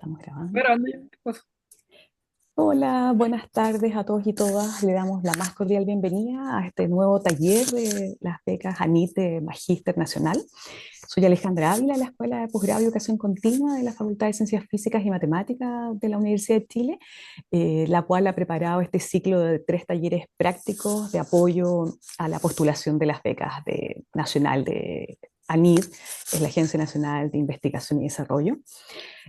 Estamos grabando. Grabando ya. ¿Qué pasa? Hola, buenas tardes a todos y todas. Le damos la más cordial bienvenida a este nuevo taller de las becas ANIT de Magíster Nacional. Soy Alejandra Ávila, de la Escuela de Posgrado y Educación Continua de la Facultad de Ciencias Físicas y Matemáticas de la Universidad de Chile, la cual ha preparado este ciclo de 3 talleres prácticos de apoyo a la postulación de las becas nacional de ANID, es la Agencia Nacional de Investigación y Desarrollo.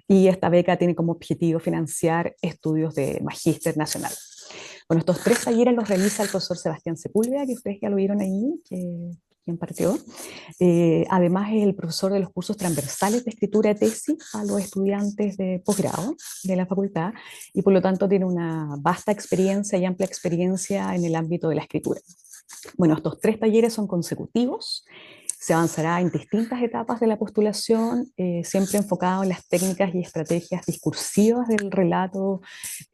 Y esta beca tiene como objetivo financiar estudios de magíster nacional. Bueno, estos 3 talleres los realiza el profesor Sebastián Sepúlveda, que ustedes ya lo vieron ahí, que impartió. Además, es el profesor de los cursos transversales de escritura de tesis a los estudiantes de posgrado de la facultad y por lo tanto tiene una vasta experiencia y amplia experiencia en el ámbito de la escritura. Bueno, estos 3 talleres son consecutivos. Se avanzará en distintas etapas de la postulación, siempre enfocado en las técnicas y estrategias discursivas del relato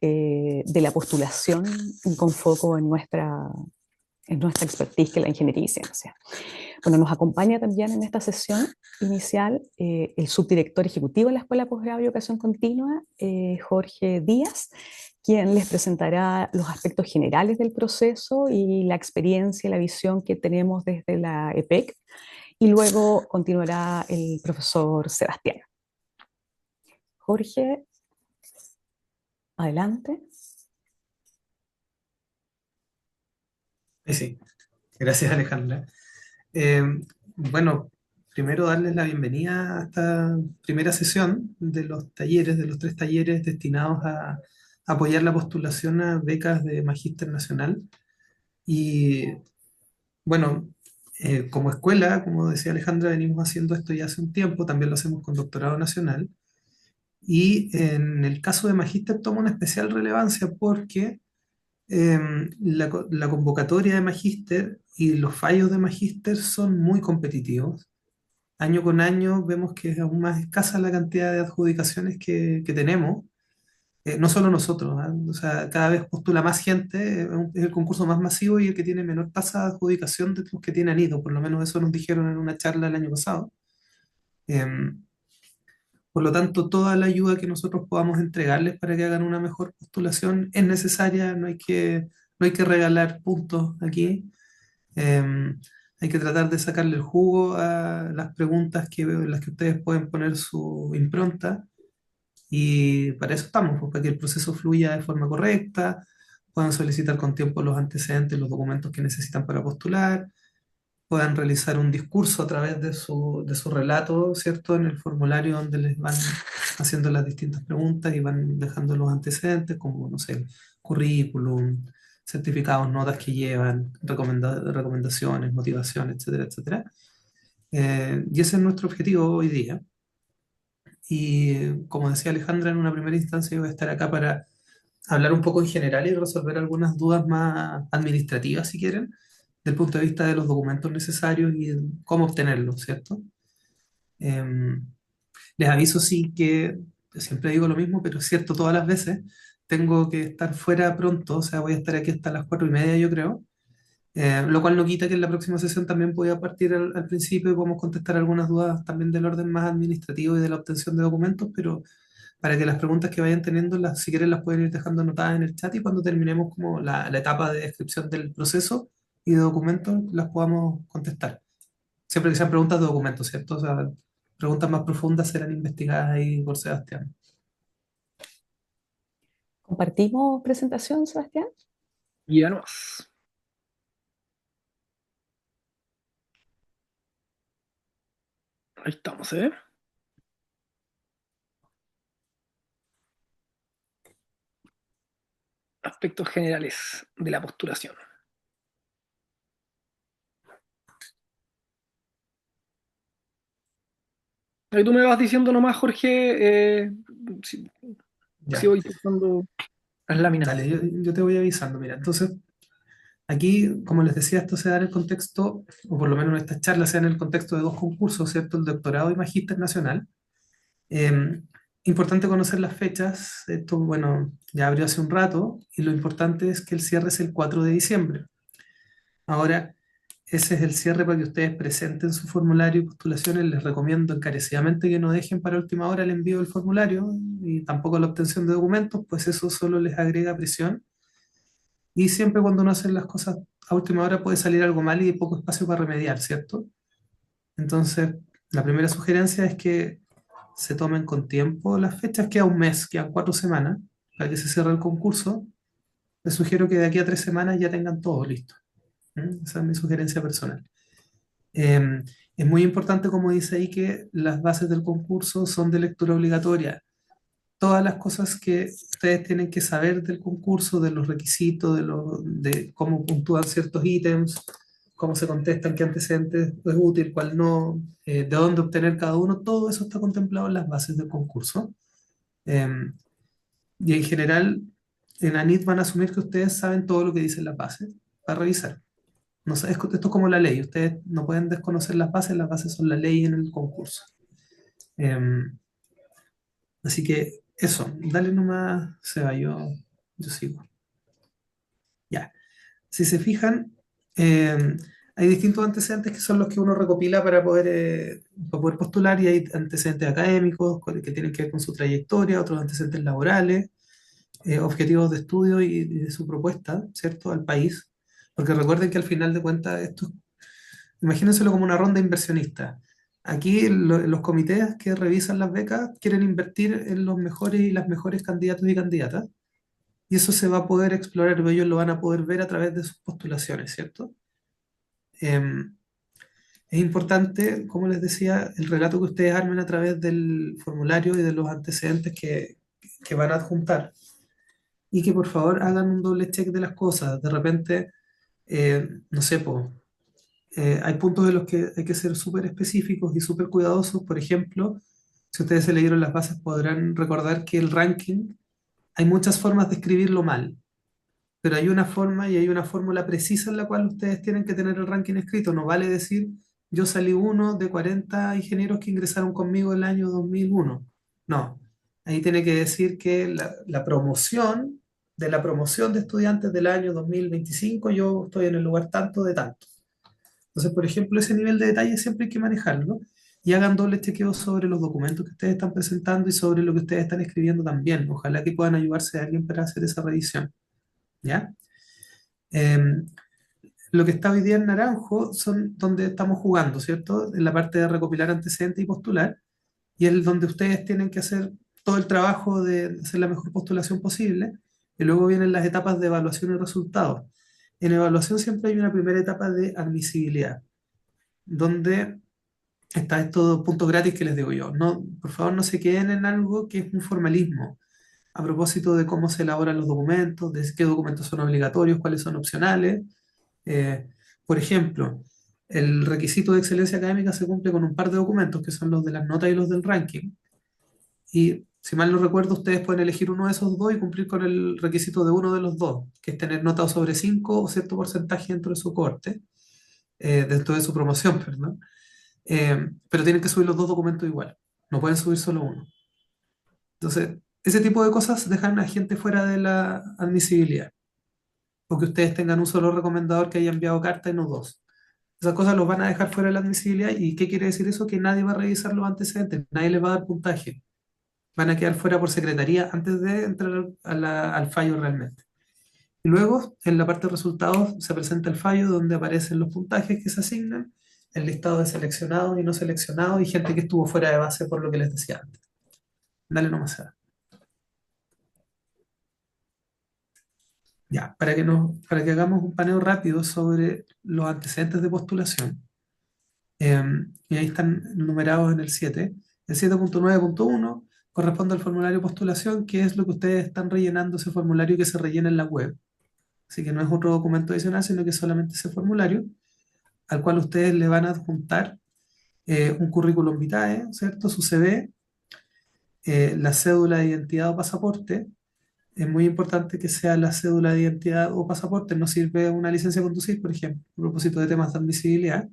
de la postulación y con foco en nuestra expertise, que es la ingeniería y ciencia. Bueno, nos acompaña también en esta sesión inicial el subdirector ejecutivo de la Escuela de Posgrado y Educación Continua, Jorge Díaz, quien les presentará los aspectos generales del proceso y la experiencia y la visión que tenemos desde la EPEC. Y luego continuará el profesor Sebastián. Jorge, adelante. Sí, gracias Alejandra. Eh, bueno, primero darles la bienvenida a esta primera sesión de los talleres, de los 3 talleres destinados a apoyar la postulación a becas de Magíster Nacional. Y bueno, como escuela, como decía Alejandra, venimos haciendo esto ya hace un tiempo, también lo hacemos con Doctorado Nacional. Y en el caso de Magíster toma una especial relevancia porque la convocatoria de magíster y los fallos de magíster son muy competitivos. Año con año vemos que es aún más escasa la cantidad de adjudicaciones que tenemos. No solo nosotros, ¿ah? O sea, cada vez postula más gente, es el concurso más masivo y el que tiene menor tasa de adjudicación de los que tienen ido, por lo menos eso nos dijeron en una charla el año pasado. Em, por lo tanto, toda la ayuda que nosotros podamos entregarles para que hagan una mejor postulación es necesaria, no hay que regalar puntos aquí. Hay que tratar de sacarle el jugo a las preguntas en las que ustedes pueden poner su impronta y para eso estamos, pues, para que el proceso fluya de forma correcta, puedan solicitar con tiempo los antecedentes, los documentos que necesitan para postular, puedan realizar un discurso a través de su relato, ¿cierto? En el formulario donde les van haciendo las distintas preguntas y van dejando los antecedentes, como, no sé, currículum, certificados, notas que llevan, recomendaciones, motivaciones, etcétera, etcétera. Y ese es nuestro objetivo hoy día. Y como decía Alejandra, en una primera instancia yo voy a estar acá para hablar un poco en general y resolver algunas dudas más administrativas, si quieren, del punto de vista de los documentos necesarios y cómo obtenerlos, ¿cierto? Em, Les aviso sí que siempre digo lo mismo, pero es cierto todas las veces, tengo que estar fuera pronto, o sea, voy a estar aquí hasta las 4:30 yo creo, lo cual no quita que en la próxima sesión también voy a partir al principio y podemos contestar algunas dudas también del orden más administrativo y de la obtención de documentos, pero para que las preguntas que vayan teniendo, si quieren las pueden ir dejando anotadas en el chat y cuando terminemos como la etapa de descripción del proceso y de documentos, las podamos contestar. Siempre que sean preguntas de documentos, ¿cierto? O sea, preguntas más profundas serán investigadas ahí por Sebastián. ¿Compartimos presentación, Sebastián? Y ya nomás. Ahí estamos, ¿eh? Aspectos generales de la postulación. Ahí tú me vas diciendo nomás, Jorge, si, si Ya, voy pasando las láminas. dale, yo te voy avisando. Mira, entonces, aquí, como les decía, esto se da en el contexto, o por lo menos esta charla se da en el contexto de dos concursos, ¿cierto? El doctorado y magíster nacional. Eh, Importante conocer las fechas. Esto, bueno, ya abrió hace un rato, y lo importante es que el cierre es el 4 de diciembre. Ahora, ese es el cierre para que ustedes presenten su formulario y postulaciones. Les recomiendo encarecidamente que no dejen para última hora el envío del formulario y tampoco la obtención de documentos, pues eso solo les agrega presión. Y siempre cuando uno hace las cosas a última hora puede salir algo mal y hay poco espacio para remediar, ¿cierto? Entonces, la primera sugerencia es que se tomen con tiempo las fechas. Queda un mes, quedan 4 semanas para que se cierre el concurso. Les sugiero que de aquí a 3 semanas ya tengan todo listo. Esa es mi sugerencia personal. Eh, es muy importante, como dice ahí, que las bases del concurso son de lectura obligatoria. Todas las cosas que ustedes tienen que saber del concurso, de los requisitos, de cómo puntúan ciertos ítems, cómo se contestan, qué antecedentes es útil, cuál no, de dónde obtener cada uno, todo eso está contemplado en las bases del concurso. Eh, y en general, en ANIT van a asumir que ustedes saben todo lo que dicen las bases para revisar. No sé, esto es como la ley, ustedes no pueden desconocer las bases son la ley en el concurso. Así que eso, dale nomás, Seba, yo sigo. Ya, si se fijan, eh, hay distintos antecedentes que son los que uno recopila para poder postular y hay antecedentes académicos que tienen que ver con su trayectoria, otros antecedentes laborales, objetivos de estudio y de su propuesta, ¿cierto?, al país. Porque recuerden que al final de cuentas esto imagínenselo como una ronda inversionista. Aquí los comités que revisan las becas quieren invertir en los mejores y las mejores candidatos y candidatas, y eso se va a poder explorar, ellos lo van a poder ver a través de sus postulaciones, ¿cierto? Em, es importante, como les decía, el relato que ustedes armen a través del formulario y de los antecedentes que van a adjuntar, y que por favor hagan un doble check de las cosas. De repente, no sé, po, hay puntos en los que hay que ser súper específicos y súper cuidadosos. Por ejemplo, si ustedes se leyeron las bases podrán recordar que el ranking, hay muchas formas de escribirlo mal, pero hay una forma y hay una fórmula precisa en la cual ustedes tienen que tener el ranking escrito. No vale decir, yo salí uno de 40 ingenieros que ingresaron conmigo el año 2001. No, ahí tiene que decir que la promoción, de la promoción de estudiantes del año 2025, yo estoy en el lugar tanto de tanto. Entonces, por ejemplo, ese nivel de detalle siempre hay que manejarlo y hagan doble chequeo sobre los documentos que ustedes están presentando y sobre lo que ustedes están escribiendo también. Ojalá que puedan ayudarse a alguien para hacer esa revisión. ¿Ya? Em, lo que está hoy día en naranjo son donde estamos jugando, ¿cierto? En la parte de recopilar antecedentes y postular, y es donde ustedes tienen que hacer todo el trabajo de hacer la mejor postulación posible, y luego vienen las etapas de evaluación y resultados. En evaluación siempre hay una primera etapa de admisibilidad, donde está estos puntos gratis que les digo yo. No, por favor, no se queden en algo que es un formalismo. A propósito de cómo se elaboran los documentos, de qué documentos son obligatorios, cuáles son opcionales. Eh, por ejemplo, el requisito de excelencia académica se cumple con un par de documentos que son los de las notas y los del ranking. Y si mal no recuerdo, ustedes pueden elegir uno de esos dos y cumplir con el requisito de uno de los dos, que es tener nota sobre 5 o cierto porcentaje dentro de su corte, dentro de su promoción, perdón. Pero tienen que subir los dos documentos igual, no pueden subir solo uno. Entonces, ese tipo de cosas dejan a gente fuera de la admisibilidad, o que ustedes tengan un solo recomendador que haya enviado carta y no dos. Esas cosas los van a dejar fuera de la admisibilidad. ¿Y qué quiere decir eso? Que nadie va a revisar los antecedentes, nadie les va a dar puntaje. Van a quedar fuera por secretaría antes de entrar al fallo realmente. Y luego, en la parte de resultados, se presenta el fallo donde aparecen los puntajes que se asignan, el listado de seleccionados y no seleccionados y gente que estuvo fuera de base por lo que les decía antes. Dale nomás. Sara. Ya, para que hagamos un paneo rápido sobre los antecedentes de postulación, y ahí están numerados en el 7. El 7.9.1 corresponde al formulario de postulación, que es lo que ustedes están rellenando, ese formulario que se rellena en la web. Así que no es otro documento adicional, sino que es solamente ese formulario, al cual ustedes le van a adjuntar un currículum vitae, ¿cierto? Su CV, la cédula de identidad o pasaporte. Es muy importante que sea la cédula de identidad o pasaporte, no sirve una licencia de conducir, por ejemplo, a propósito de temas de admisibilidad.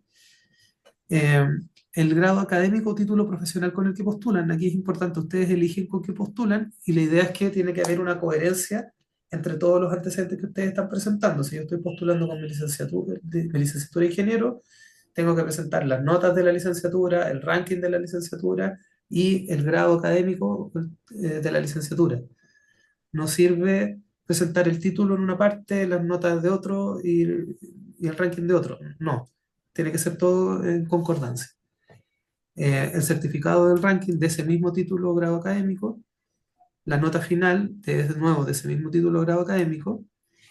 Eh, el grado académico o título profesional con el que postulan. Aquí es importante, ustedes eligen con qué postulan y la idea es que tiene que haber una coherencia entre todos los antecedentes que ustedes están presentando. Si yo estoy postulando con mi licenciatura de ingeniero, tengo que presentar las notas de la licenciatura, el ranking de la licenciatura y el grado académico de la licenciatura. No sirve presentar el título en una parte, las notas de otro y el ranking de otro. No, tiene que ser todo en concordancia. El certificado del ranking de ese mismo título o grado académico, la nota final de nuevo de ese mismo título o grado académico,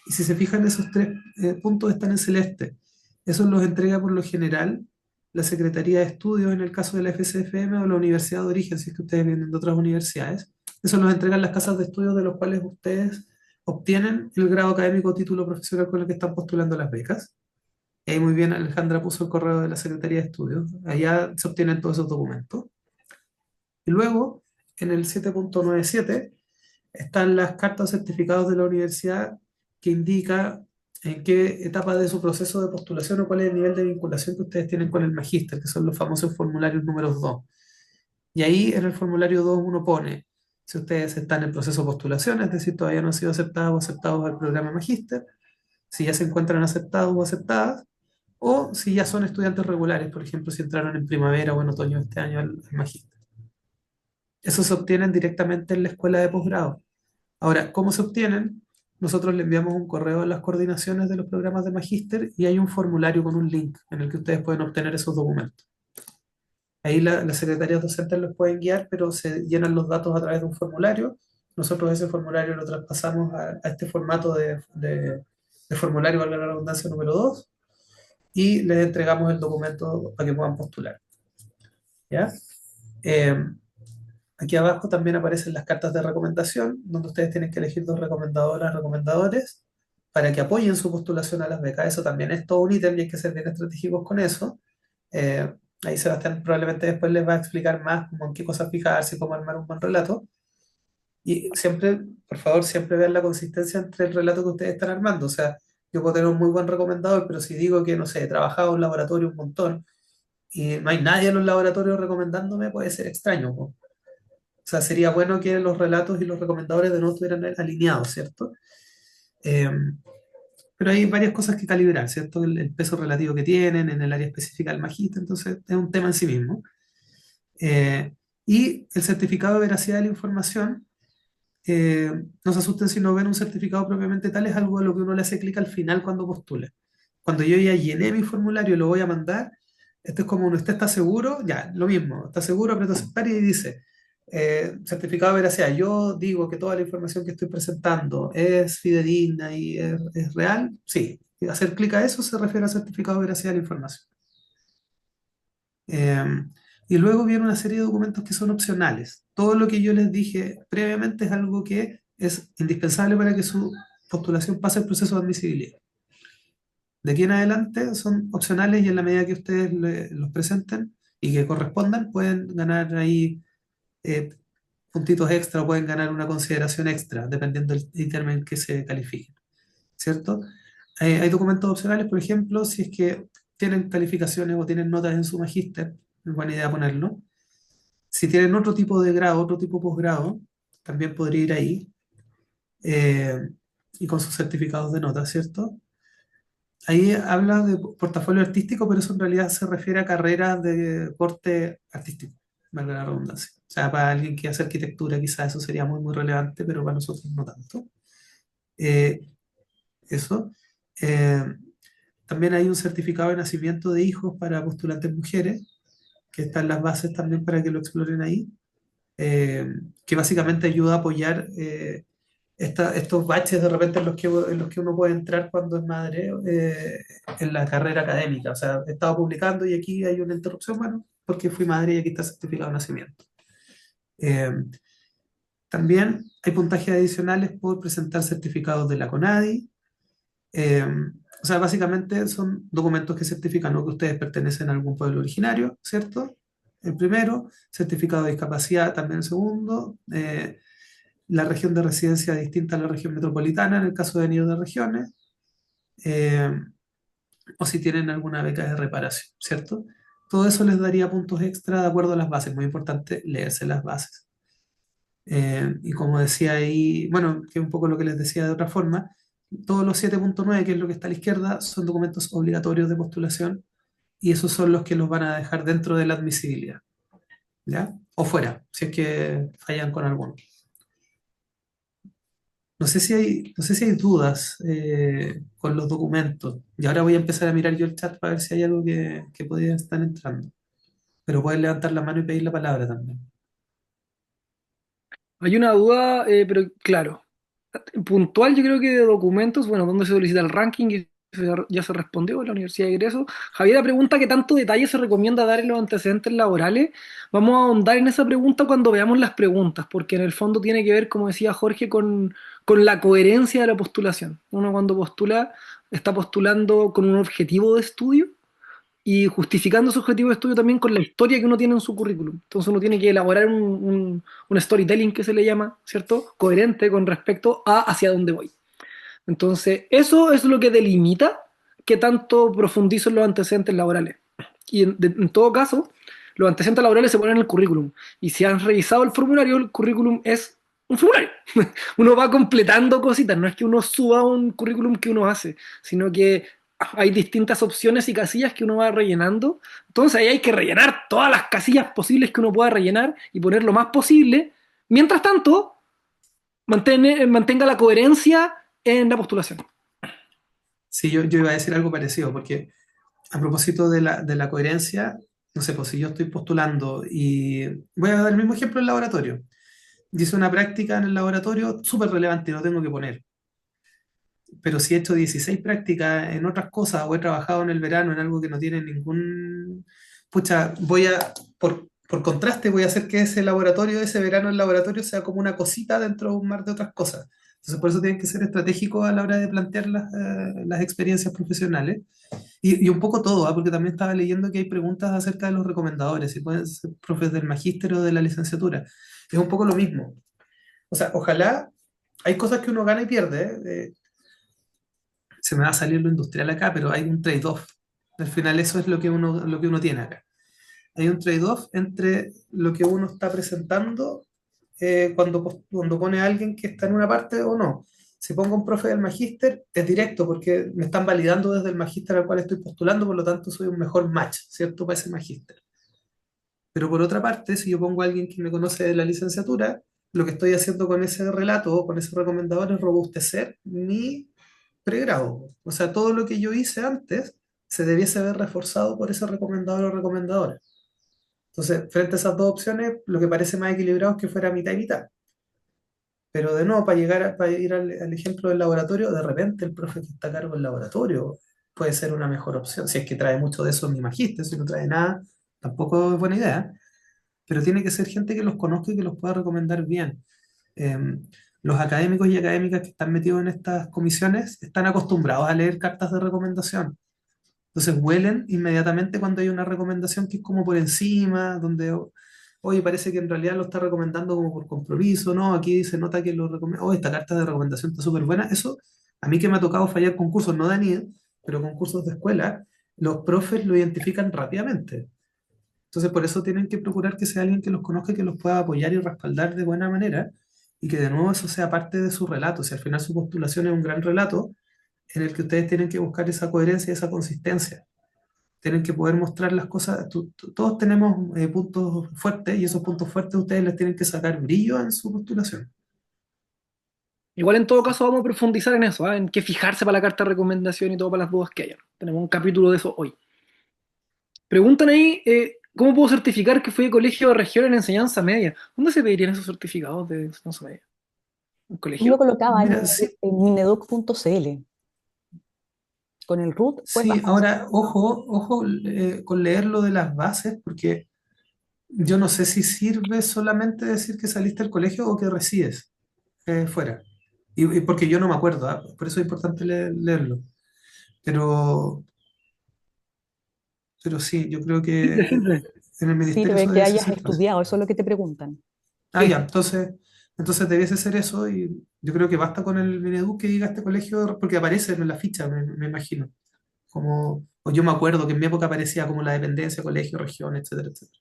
y si se fijan esos tres puntos están en celeste. Esos los entrega por lo general la Secretaría de Estudios en el caso de la FCFM o la Universidad de Origen, si es que ustedes vienen de otras universidades. Eso los entregan las casas de estudios de los cuales ustedes obtienen el grado académico o título profesional con el que están postulando las becas. Y ahí muy bien Alejandra puso el correo de la Secretaría de Estudios. Allá se obtienen todos esos documentos. Y luego, en el 7.97, están las cartas o certificados de la universidad que indica en qué etapa de su proceso de postulación o cuál es el nivel de vinculación que ustedes tienen con el magíster, que son los famosos formularios números 2. Y ahí en el formulario 2 uno pone si ustedes están en proceso de postulación, es decir, todavía no han sido aceptados o aceptados al programa magíster, si ya se encuentran aceptados o aceptadas, o si ya son estudiantes regulares, por ejemplo, si entraron en primavera o en otoño de este año al magíster. Eso se obtienen directamente en la escuela de posgrado. Ahora, ¿cómo se obtienen? Nosotros le enviamos un correo a las coordinaciones de los programas de magíster y hay un formulario con un link en el que ustedes pueden obtener esos documentos. Ahí las secretarias docentes los pueden guiar, pero se llenan los datos a través de un formulario. Nosotros ese formulario lo traspasamos a este formato de formulario, valga la redundancia, número 2, y les entregamos el documento para que puedan postular. ¿Ya? Eh, Aquí abajo también aparecen las cartas de recomendación, donde ustedes tienen que elegir dos recomendadoras, recomendadores, para que apoyen su postulación a las becas. Eso también es todo un ítem y hay que ser bien estratégicos con eso. Eh, Ahí Sebastián probablemente después les va a explicar más cómo en qué cosas fijarse, cómo armar un buen relato. Y siempre, por favor, siempre vean la consistencia entre el relato que ustedes están armando. O sea, yo puedo tener un muy buen recomendador, pero si digo que, no sé, he trabajado en un laboratorio un montón y no hay nadie en los laboratorios recomendándome, puede ser extraño, ¿no? O sea, sería bueno que los relatos y los recomendadores de nuevo estuvieran alineados, ¿cierto? Eh, pero hay varias cosas que calibrar, ¿cierto? El peso relativo que tienen en el área específica del magíster, entonces es un tema en sí mismo. Eh, y el certificado de veracidad de la información, no se asusten si no ven un certificado propiamente tal, es algo a lo que uno le hace clic al final cuando postula. Cuando yo ya llené mi formulario y lo voy a mandar, esto es como ¿usted está seguro? Ya, lo mismo, está seguro, aprieto aceptar y dice, certificado de veracidad, yo digo que toda la información que estoy presentando es fidedigna y es real, sí. Y hacer clic a eso se refiere a certificado de veracidad de la información. Eh, y luego viene una serie de documentos que son opcionales. Todo lo que yo les dije previamente es algo que es indispensable para que su postulación pase el proceso de admisibilidad. De aquí en adelante son opcionales y en la medida que ustedes los presenten y que correspondan, pueden ganar ahí eh, puntitos extra o pueden ganar una consideración extra, dependiendo del ítem en que se califiquen, ¿cierto? Hay documentos opcionales, por ejemplo, si es que tienen calificaciones o tienen notas en su magíster, es buena idea ponerlo. Si tienen otro tipo de grado, otro tipo de posgrado, también podría ir ahí, eh, y con sus certificados de notas, ¿cierto? Ahí habla de portafolio artístico, pero eso en realidad se refiere a carreras de corte artístico, valga la redundancia. O sea, para alguien que hace arquitectura quizás eso sería muy, muy relevante, pero para nosotros no tanto. Eh, Eso. Eh, También hay un certificado de nacimiento de hijos para postulantes mujeres, que están las bases también para que lo exploren ahí, eh, que básicamente ayuda a apoyar estos baches de repente en los que uno puede entrar cuando es madre en la carrera académica. O sea, he estado publicando y aquí hay una interrupción, bueno, porque fui madre y aquí está el certificado de nacimiento. Eh, También hay puntajes adicionales por presentar certificados de la CONADI. Eh, o sea, básicamente son documentos que certifican o que ustedes pertenecen a algún pueblo originario, ¿cierto? El primero, certificado de discapacidad, también el segundo, la región de residencia distinta a la región metropolitana, en el caso de niños de regiones, eh, o si tienen alguna beca de reparación, ¿cierto? Todo eso les daría puntos extra de acuerdo a las bases. Muy importante leerse las bases. Y como decía ahí, bueno, que es un poco lo que les decía de otra forma, todos los 7.9, que es lo que está a la izquierda, son documentos obligatorios de postulación y esos son los que los van a dejar dentro de la admisibilidad, ¿ya? O fuera, si es que fallan con alguno. No sé si hay dudas con los documentos. Y ahora voy a empezar a mirar yo el chat para ver si hay algo que podría estar entrando. Pero pueden levantar la mano y pedir la palabra también. Hay una duda, pero claro, puntual yo creo que de documentos, bueno, ¿dónde se solicita el ranking? Y ya se respondió en la Universidad de Ingreso. Javiera pregunta qué tanto detalle se recomienda dar en los antecedentes laborales. Vamos a ahondar en esa pregunta cuando veamos las preguntas, porque en el fondo tiene que ver, como decía Jorge, con la coherencia de la postulación. Uno cuando postula está postulando con un objetivo de estudio y justificando su objetivo de estudio también con la historia que uno tiene en su currículum. Entonces uno tiene que elaborar un storytelling que se le llama, ¿cierto? Coherente con respecto a hacia dónde voy. Entonces eso es lo que delimita qué tanto profundizo en los antecedentes laborales. Y en todo caso, los antecedentes laborales se ponen en el currículum. Y si han revisado el formulario, el currículum es un formulario. Uno va completando cositas, no es que uno suba un currículum que uno hace, sino que hay distintas opciones y casillas que uno va rellenando. Entonces ahí hay que rellenar todas las casillas posibles que uno pueda rellenar y poner lo más posible. Mientras tanto, mantenga la coherencia en la postulación. Sí, yo iba a decir algo parecido, porque a propósito de la coherencia, no sé, pues si yo estoy postulando y voy a dar el mismo ejemplo en el laboratorio. Hice una práctica en el laboratorio súper relevante, lo tengo que poner. Pero si he hecho 16 prácticas en otras cosas o he trabajado en el verano en algo que no tiene ningún... Pucha, por contraste, voy a hacer que ese laboratorio, ese verano en laboratorio sea como una cosita dentro de un mar de otras cosas. Entonces, por eso tienen que ser estratégicos a la hora de plantear las experiencias profesionales. Y un poco todo, ¿ah? Porque también estaba leyendo que hay preguntas acerca de los recomendadores, si pueden ser profes del magíster o de la licenciatura. Es un poco lo mismo. O sea, ojalá, hay cosas que uno gana y pierde, ¿eh? Se me va a salir lo industrial acá, pero hay un trade-off. Al final eso es lo que uno tiene acá. Hay un trade-off entre lo que uno está presentando cuando pone a alguien que está en una parte o no. Si pongo un profe del magíster, es directo porque me están validando desde el magíster al cual estoy postulando, por lo tanto soy un mejor match, ¿cierto? Para ese magíster. Pero por otra parte, si yo pongo a alguien que me conoce de la licenciatura, lo que estoy haciendo con ese relato o con ese recomendador es robustecer mi pregrado. O sea, todo lo que yo hice antes se debiese haber reforzado por ese recomendador o recomendadora. Entonces, frente a esas dos opciones, lo que parece más equilibrado es que fuera mitad y mitad. Pero de nuevo, para ir al ejemplo del laboratorio, de repente el profe que está a cargo del laboratorio puede ser una mejor opción. Si es que trae mucho de eso en mi magíster, si no trae nada, tampoco es buena idea. Pero tiene que ser gente que los conozca y que los pueda recomendar bien. Eh, los académicos y académicas que están metidos en estas comisiones están acostumbrados a leer cartas de recomendación. Entonces huelen inmediatamente cuando hay una recomendación que es como por encima, donde, oye, parece que en realidad lo está recomendando como por compromiso, ¿no? Aquí se nota que lo recomienda, oh, esta carta de recomendación está súper buena. Eso, a mí que me ha tocado fallar concursos, no de ANID, pero concursos de escuela, los profes lo identifican rápidamente. Entonces, por eso tienen que procurar que sea alguien que los conozca y que los pueda apoyar y respaldar de buena manera, y que de nuevo eso sea parte de su relato. Si al final su postulación es un gran relato, en el que ustedes tienen que buscar esa coherencia y esa consistencia. Tienen que poder mostrar las cosas. Todos tenemos puntos fuertes y esos puntos fuertes ustedes les tienen que sacar brillo en su postulación. Igual en todo caso vamos a profundizar en eso, ¿ah? En qué fijarse para la carta de recomendación y todo para las dudas que hayan. Tenemos un capítulo de eso hoy. Preguntan ahí, ¿cómo puedo certificar que fui de colegio de región en enseñanza media? ¿Dónde se pedirían esos certificados de enseñanza media? ¿Un Yo lo colegio? colocaba en, Mira, sí, en mineduc.cl. Con el root, pues sí, basta. ahora, ojo con leer lo de las bases, porque yo no sé si sirve solamente decir que saliste del colegio o que resides fuera. Y porque yo no me acuerdo, ¿ah? Por eso es importante leerlo. Pero, pero sí, yo creo que Simple, simple. en el ministerio Sirve eso que debe hayas ser fácil. estudiado, eso es lo que te preguntan. Ah, Sí. ya, entonces debiese ser eso y yo creo que basta con el Mineduc que diga este colegio, porque aparece en la ficha, me imagino. Como, o yo me acuerdo que en mi época aparecía como la dependencia, colegio, región, etcétera, etcétera.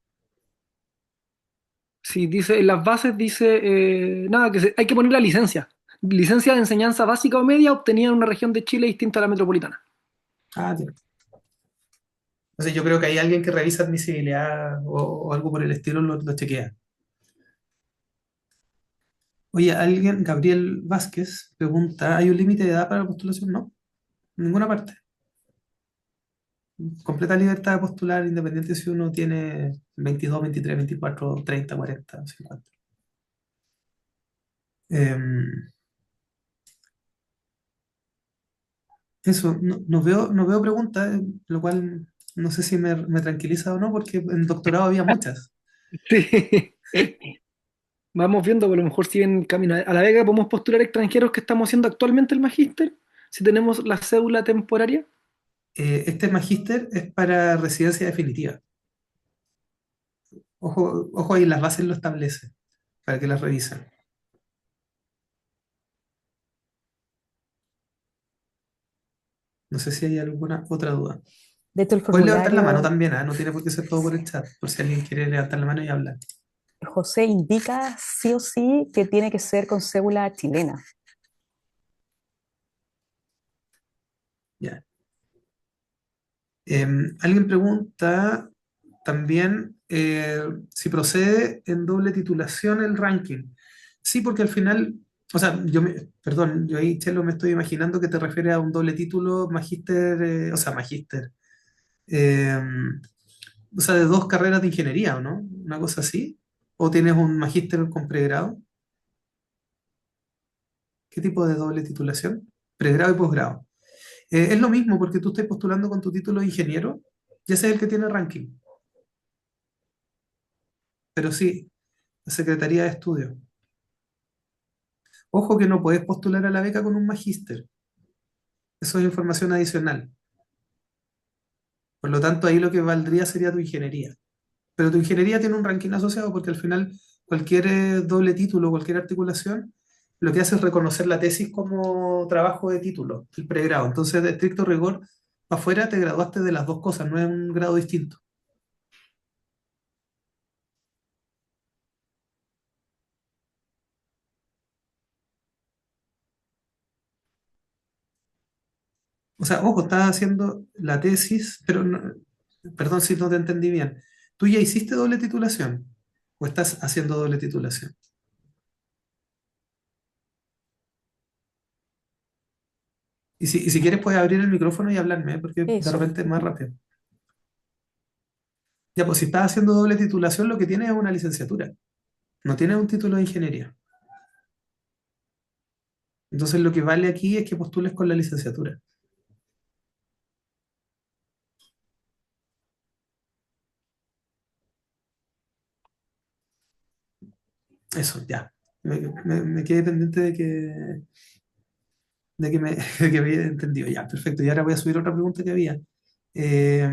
Sí, dice, en las bases dice, nada, hay que poner la licencia. Licencia de enseñanza básica o media obtenida en una región de Chile distinta a la metropolitana. Ah, ya. Entonces yo creo que hay alguien que revisa admisibilidad o algo por el estilo lo chequea. Oye, alguien, Gabriel Vázquez, pregunta, ¿hay un límite de edad para la postulación? No, en ninguna parte. Completa libertad de postular, independiente si uno tiene 22, 23, 24, 30, 40, 50. Em, Eso, no veo preguntas, lo cual no sé si me tranquiliza o no, porque en doctorado había muchas. Sí. Vamos viendo, a lo mejor siguen camino. A la vega podemos postular extranjeros que estamos haciendo actualmente el magíster, si tenemos la cédula temporaria. Este magíster es para residencia definitiva. Ojo, ojo ahí, las bases lo establecen, para que las revisen. No sé si hay alguna otra duda. De hecho, el Puedes levantar la mano formulario, también, ¿ah? No tiene por qué ser todo por el chat, por si alguien quiere levantar la mano y hablar. José indica sí o sí que tiene que ser con cédula chilena. Ya. Alguien pregunta también si procede en doble titulación el ranking. Sí, porque al final, o sea, perdón, yo ahí, Chelo, me estoy imaginando que te refieres a un doble título, magíster, o sea, magíster, eh, o sea, de dos carreras de ingeniería, ¿o no? Una cosa así. ¿O tienes un magíster con pregrado? ¿Qué tipo de doble titulación? Pregrado y posgrado. Es lo mismo porque tú estás postulando con tu título de ingeniero, ya sea el que tiene ranking, pero sí, la Secretaría de Estudios. Ojo que no puedes postular a la beca con un magíster. Eso es información adicional. Por lo tanto, ahí lo que valdría sería tu ingeniería. Pero tu ingeniería tiene un ranking asociado porque al final cualquier doble título, cualquier articulación, lo que hace es reconocer la tesis como trabajo de título, el pregrado. Entonces, de estricto rigor, afuera te graduaste de las dos cosas, no es un grado distinto. O sea, ojo, estás haciendo la tesis, pero perdón si no te entendí bien. ¿Tú ya hiciste doble titulación o estás haciendo doble titulación? Y si quieres puedes abrir el micrófono y hablarme, ¿eh? Porque de Eso. repente es más rápido. Ya, pues si estás haciendo doble titulación, lo que tienes es una licenciatura, no tienes un título de ingeniería. Entonces lo que vale aquí es que postules con la licenciatura. Eso, ya. Me quedé pendiente de que había entendido. Ya, perfecto. Y ahora voy a subir otra pregunta que había. Eh,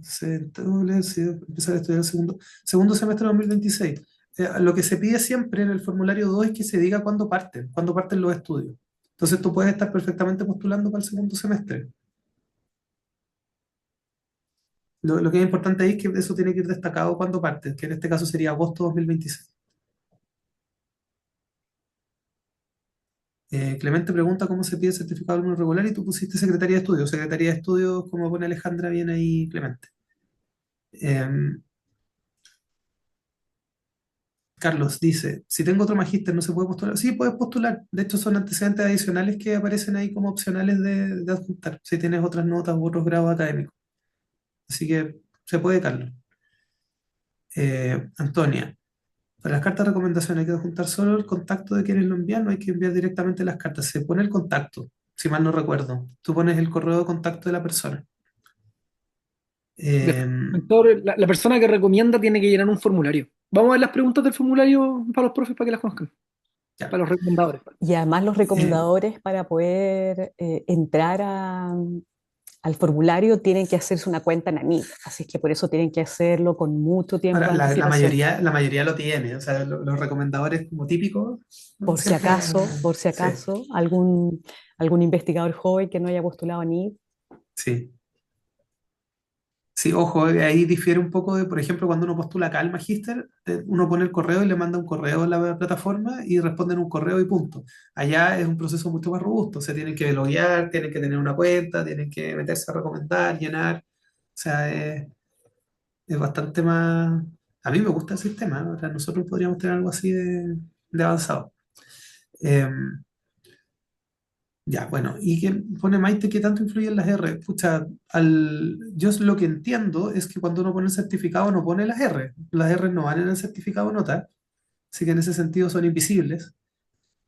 sí, empezar a estudiar el segundo semestre de 2026. Lo que se pide siempre en el formulario 2 es que se diga cuándo parten los estudios. Entonces tú puedes estar perfectamente postulando para el segundo semestre. Lo que es importante ahí es que eso tiene que ir destacado cuando parte, que en este caso sería agosto 2026. Clemente pregunta cómo se pide el certificado de alumno regular y tú pusiste Secretaría de Estudios. Secretaría de Estudios, como pone Alejandra, viene ahí Clemente. Eh, Carlos dice, si tengo otro magíster, ¿no se puede postular? Sí, puedes postular. De hecho, son antecedentes adicionales que aparecen ahí como opcionales de adjuntar, si tienes otras notas u otros grados académicos. Así que se puede, Carlos. Antonia, para las cartas de recomendación hay que adjuntar solo el contacto de quienes lo envían, no hay que enviar directamente las cartas. Se pone el contacto, si mal no recuerdo. Tú pones el correo de contacto de la persona. Eh, La persona que recomienda tiene que llenar un formulario. Vamos a ver las preguntas del formulario para los profes para que las conozcan, ya. para los recomendadores. Y además los Eh, recomendadores para poder entrar al formulario tienen que hacerse una cuenta en ANIT, así que por eso tienen que hacerlo con mucho tiempo Ahora, de anticipación. la mayoría lo tiene, o sea, los recomendadores como típicos, ¿no? Siempre, Por si sí, acaso, algún investigador joven que no haya postulado a ANIT. sí. Sí, ojo, ahí difiere un poco de, por ejemplo, cuando uno postula acá al magíster, uno pone el correo y le manda un correo a la plataforma y responden un correo y punto. Allá es un proceso mucho más robusto, o sea, tienen que loguear, tienen que tener una cuenta, tienen que meterse a recomendar, llenar, o sea, es bastante más... A mí me gusta el sistema, ¿no? O sea, nosotros podríamos tener algo así de avanzado. Em, Ya, bueno, y que pone Maite que tanto influyen las R. Pucha, yo lo que entiendo es que cuando uno pone el certificado no pone las R. Las R no van en el certificado nota, así que en ese sentido son invisibles.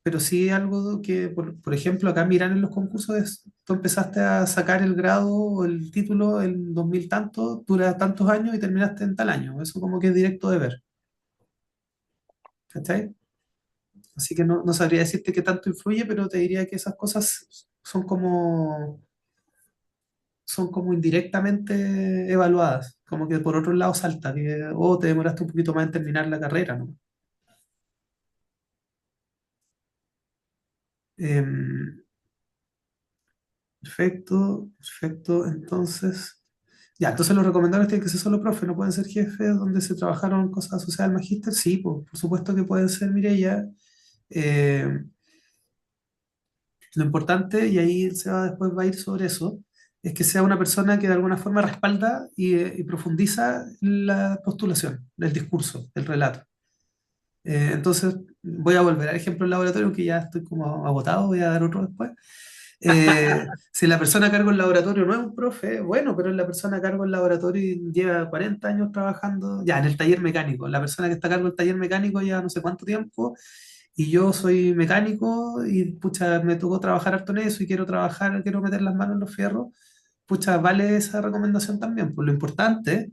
Pero sí algo que, por ejemplo, acá miran en los concursos es, tú empezaste a sacar el grado o el título en 2000 tanto, dura tantos años y terminaste en tal año. Eso como que es directo de ver. ¿Cachai? Así que no sabría decirte qué tanto influye, pero te diría que esas cosas son como indirectamente evaluadas, como que por otro lado salta, que te demoraste un poquito más en terminar la carrera, ¿no? Em, Perfecto, perfecto, entonces, ya, entonces los recomendadores tienen que ser solo profe, no pueden ser jefes donde se trabajaron cosas asociadas al magíster, sí, por supuesto que pueden ser Mireya. Lo importante, y ahí después va a ir sobre eso, es que sea una persona que de alguna forma respalda y profundiza la postulación, el discurso, el relato. Entonces, voy a volver al ejemplo del laboratorio, aunque ya estoy como agotado, voy a dar otro después. Si la persona a cargo del laboratorio no es un profe, bueno, pero es la persona a cargo del laboratorio y lleva 40 años trabajando, ya, en el taller mecánico. La persona que está a cargo del taller mecánico lleva no sé cuánto tiempo, y yo soy mecánico y, pucha, me tocó trabajar harto en eso y quiero trabajar, quiero meter las manos en los fierros, pucha, vale esa recomendación también. Pues lo importante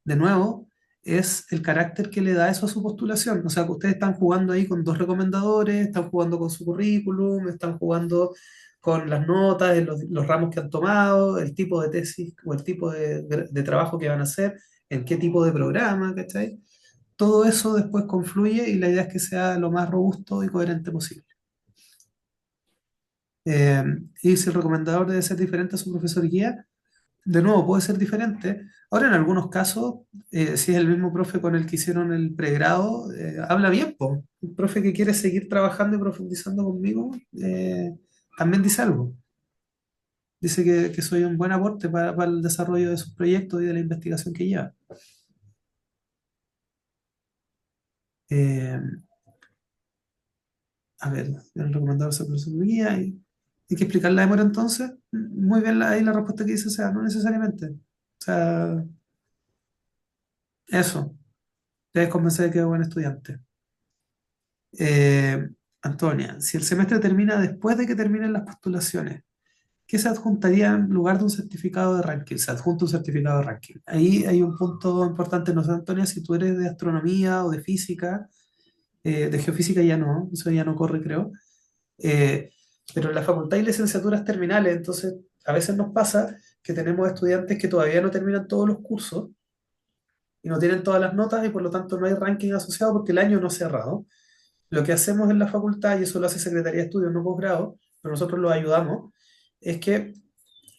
de nuevo, es el carácter que le da eso a su postulación. O sea, que ustedes están jugando ahí con dos recomendadores, están jugando con su currículum, están jugando con las notas, los ramos que han tomado, el tipo de tesis o el tipo de trabajo que van a hacer, en qué tipo de programa, ¿cachai? Todo eso después confluye y la idea es que sea lo más robusto y coherente posible. Eh, y si el recomendador debe ser diferente a su profesor guía, de nuevo, puede ser diferente. Ahora, en algunos casos, si es el mismo profe con el que hicieron el pregrado, habla bien, po. Un profe que quiere seguir trabajando y profundizando conmigo, también dice algo. Dice que soy un buen aporte para el desarrollo de sus proyectos y de la investigación que lleva. Eh, a ver, el recomendador se guía y hay que explicar la demora entonces. Muy bien, ahí la respuesta que dice, o sea, no necesariamente. O sea, eso, debes convencer de que es buen estudiante. Eh, Antonia, si el semestre termina después de que terminen las postulaciones, ¿qué se adjuntaría en lugar de un certificado de ranking? Se adjunta un certificado de ranking. Ahí hay un punto importante, no sé, Antonia, si tú eres de astronomía o de física, de geofísica ya no, eso ya no corre, creo. Eh, pero en la facultad hay licenciaturas terminales, entonces a veces nos pasa que tenemos estudiantes que todavía no terminan todos los cursos y no tienen todas las notas y por lo tanto no hay ranking asociado porque el año no ha cerrado. Lo que hacemos en la facultad, y eso lo hace Secretaría de Estudios, no posgrado, pero nosotros los ayudamos, es que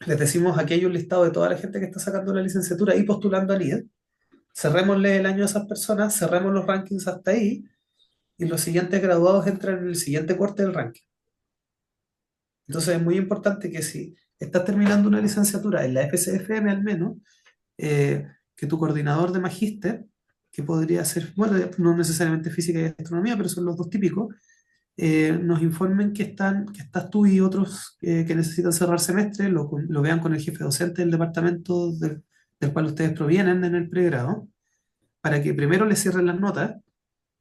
les decimos aquí hay un listado de toda la gente que está sacando la licenciatura y postulando al IED, cerrémosle el año a esas personas, cerremos los rankings hasta ahí, y los siguientes graduados entran en el siguiente corte del ranking. Entonces es muy importante que si estás terminando una licenciatura en la FCFM al menos, que tu coordinador de magíster, que podría ser, bueno, no necesariamente física y astronomía, pero son los dos típicos, nos informen que estás tú y otros que necesitan cerrar semestre, lo vean con el jefe docente del departamento del cual ustedes provienen en el pregrado, para que primero les cierren las notas,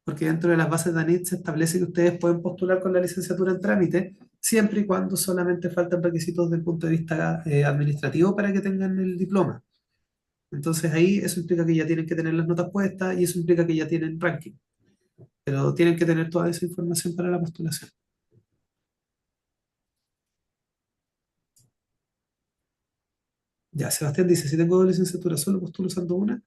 porque dentro de las bases de ANIT se establece que ustedes pueden postular con la licenciatura en trámite, siempre y cuando solamente faltan requisitos desde el punto de vista administrativo para que tengan el diploma. Entonces ahí eso implica que ya tienen que tener las notas puestas y eso implica que ya tienen ranking, pero tienen que tener toda esa información para la postulación. Ya, Sebastián dice, si tengo dos licenciaturas, ¿solo postulo usando una?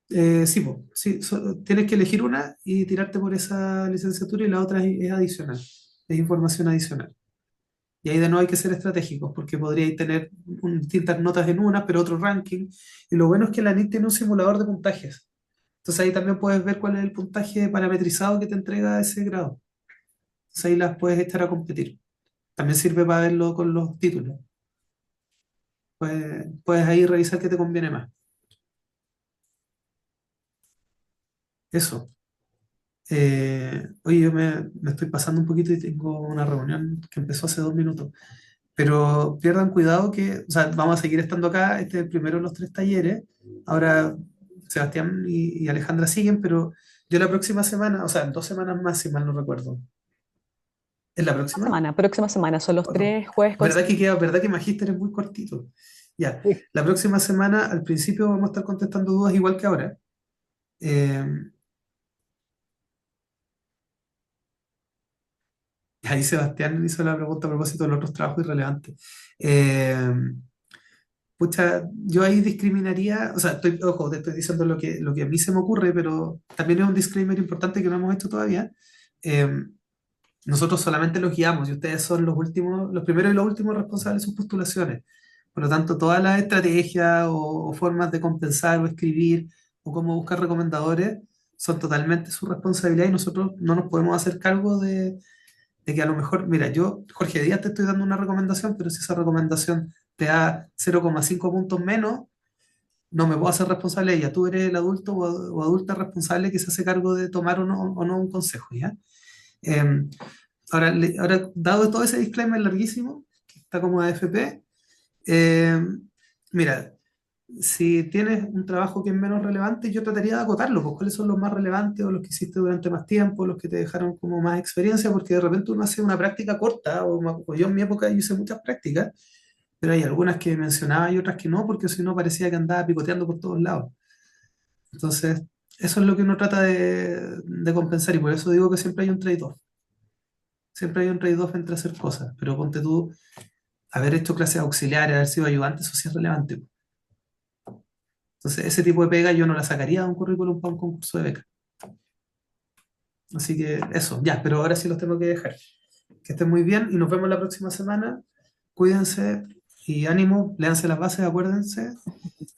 Sí, sí, tienes que elegir una y tirarte por esa licenciatura y la otra es adicional, es información adicional. Y ahí de nuevo hay que ser estratégicos, porque podríais tener distintas notas en una, pero otro ranking. Y lo bueno es que la NIT tiene un simulador de puntajes. Entonces ahí también puedes ver cuál es el puntaje parametrizado que te entrega ese grado. Entonces ahí las puedes echar a competir. También sirve para verlo con los títulos. Puedes ahí revisar qué te conviene más. Eso. Oye, yo me estoy pasando un poquito y tengo una reunión que empezó hace 2 minutos. Pero pierdan cuidado que, o sea, vamos a seguir estando acá. Este es el primero de los 3 talleres. Ahora Sebastián y Alejandra siguen, pero yo la próxima semana, o sea, en 2 semanas más, si mal no recuerdo. ¿Es la próxima? Próxima semana, son los ¿O no? 3 jueves ¿Verdad que Magíster es muy cortito? Ya, Sí. la próxima semana, al principio vamos a estar contestando dudas igual que ahora. Eh, Ahí Sebastián hizo la pregunta a propósito de los otros trabajos irrelevantes. Eh, Pucha, yo ahí discriminaría, o sea, ojo, te estoy diciendo lo que a mí se me ocurre, pero también es un disclaimer importante que no hemos hecho todavía. Eh, Nosotros solamente los guiamos y ustedes son los últimos, los primeros y los últimos responsables de sus postulaciones. Por lo tanto, todas las estrategias o formas de compensar o escribir o cómo buscar recomendadores son totalmente su responsabilidad y nosotros no nos podemos hacer cargo de que a lo mejor, mira, yo, Jorge Díaz, te estoy dando una recomendación, pero si esa recomendación te da 0,5 puntos menos, no me puedo hacer responsable de ella. Tú eres el adulto o adulta responsable que se hace cargo de tomar o no un consejo, ¿ya? Eh, ahora, dado todo ese disclaimer larguísimo, que está como AFP, eh, mira, si tienes un trabajo que es menos relevante, yo trataría de acotarlo, pues cuáles son los más relevantes o los que hiciste durante más tiempo, los que te dejaron como más experiencia, porque de repente uno hace una práctica corta, o yo en mi época yo hice muchas prácticas, pero hay algunas que mencionaba y otras que no, porque si no parecía que andaba picoteando por todos lados. Entonces, eso es lo que uno trata de compensar y por eso digo que siempre hay un trade-off. Siempre hay un trade-off entre hacer cosas, pero ponte tú, haber hecho clases auxiliares, haber sido ayudante, eso sí es relevante. Entonces, ese tipo de pega yo no la sacaría de un currículum para un concurso de beca. Así que eso, ya, pero ahora sí los tengo que dejar. Que estén muy bien y nos vemos la próxima semana. Cuídense y ánimo, léanse las bases, acuérdense,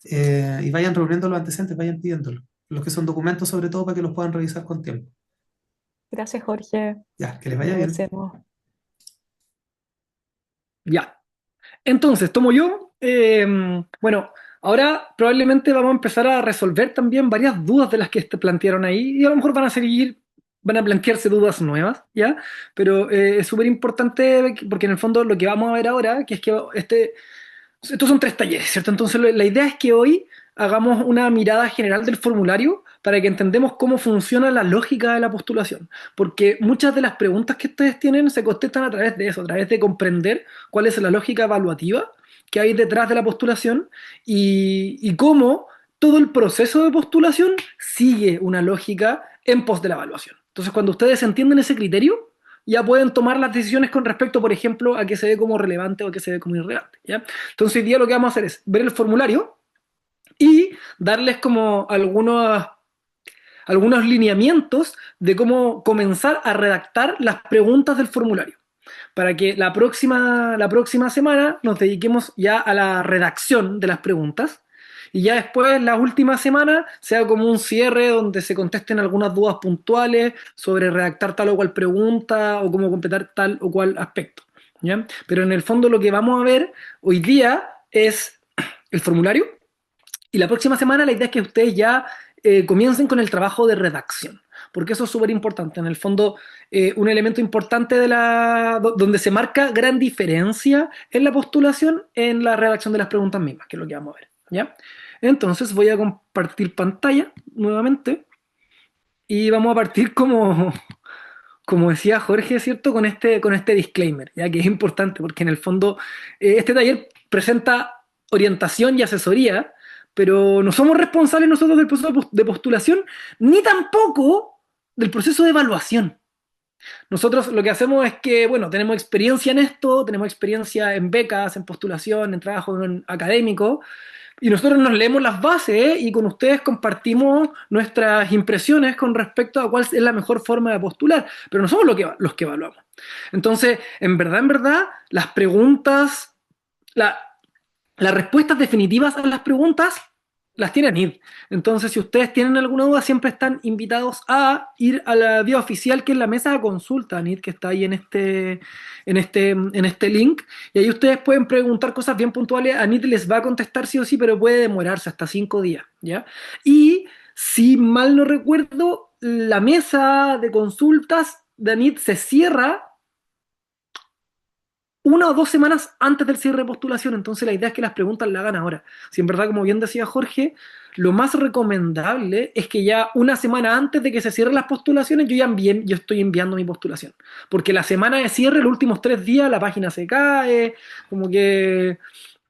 y vayan reuniendo los antecedentes, vayan pidiéndolo. Los que son documentos, sobre todo, para que los puedan revisar con tiempo. Gracias, Jorge. Ya, que les vaya bien. Agradecemos. Ya. Entonces, tomo yo. Bueno, ahora probablemente vamos a empezar a resolver también varias dudas de las que plantearon ahí y a lo mejor van a plantearse dudas nuevas, ¿ya? Pero es súper importante porque en el fondo lo que vamos a ver ahora, que es que estos son 3 talleres, ¿cierto? Entonces la idea es que hoy hagamos una mirada general del formulario para que entendamos cómo funciona la lógica de la postulación, porque muchas de las preguntas que ustedes tienen se contestan a través de eso, a través de comprender cuál es la lógica evaluativa que hay detrás de la postulación y cómo todo el proceso de postulación sigue una lógica en pos de la evaluación. Entonces, cuando ustedes entienden ese criterio, ya pueden tomar las decisiones con respecto, por ejemplo, a qué se ve como relevante o a qué se ve como irrelevante, ¿ya? Entonces, hoy día lo que vamos a hacer es ver el formulario y darles como algunos lineamientos de cómo comenzar a redactar las preguntas del formulario, para que la próxima semana nos dediquemos ya a la redacción de las preguntas y ya después la última semana sea como un cierre donde se contesten algunas dudas puntuales sobre redactar tal o cual pregunta o cómo completar tal o cual aspecto, ¿ya? Pero en el fondo lo que vamos a ver hoy día es el formulario y la próxima semana la idea es que ustedes ya comiencen con el trabajo de redacción, porque eso es súper importante. En el fondo, un elemento importante donde se marca gran diferencia en la postulación en la redacción de las preguntas mismas, que es lo que vamos a ver, ¿ya? Entonces voy a compartir pantalla nuevamente y vamos a partir como decía Jorge, ¿cierto? Con este disclaimer, ya que es importante, porque en el fondo este taller presenta orientación y asesoría, pero no somos responsables nosotros del proceso de postulación, ni tampoco del proceso de evaluación. Nosotros lo que hacemos es que, bueno, tenemos experiencia en esto, tenemos experiencia en becas, en postulación, en trabajo académico, Y nosotros nos leemos las bases y con ustedes compartimos nuestras impresiones con respecto a cuál es la mejor forma de postular, pero no somos los que evaluamos. Entonces, en verdad, las preguntas, las respuestas definitivas a las preguntas las tiene ANID. Entonces, si ustedes tienen alguna duda, siempre están invitados a ir a la vía oficial, que es la mesa de consulta ANID, que está ahí en este link. Y ahí ustedes pueden preguntar cosas bien puntuales. ANID les va a contestar sí o sí, pero puede demorarse hasta 5 días, ¿ya? Y si mal no recuerdo, la mesa de consultas de ANID se cierra 1 o 2 semanas antes del cierre de postulación. Entonces la idea es que las preguntas la hagan ahora. Si en verdad, como bien decía Jorge, lo más recomendable es que ya 1 semana antes de que se cierren las postulaciones, yo estoy enviando mi postulación. Porque la semana de cierre, los últimos 3 días, la página se cae, como que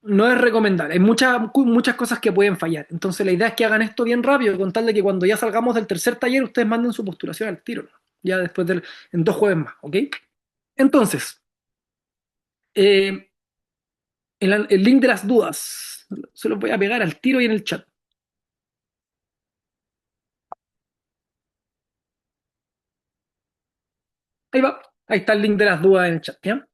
no es recomendable. Hay muchas cosas que pueden fallar. Entonces la idea es que hagan esto bien rápido, con tal de que cuando ya salgamos del tercer taller, ustedes manden su postulación al tiro, ¿no? Ya después en 2 jueves más, ¿ok? Entonces, eh, el link de las dudas. Se lo voy a pegar al tiro y en el chat. Ahí va. Ahí está el link de las dudas en el chat, ¿ya?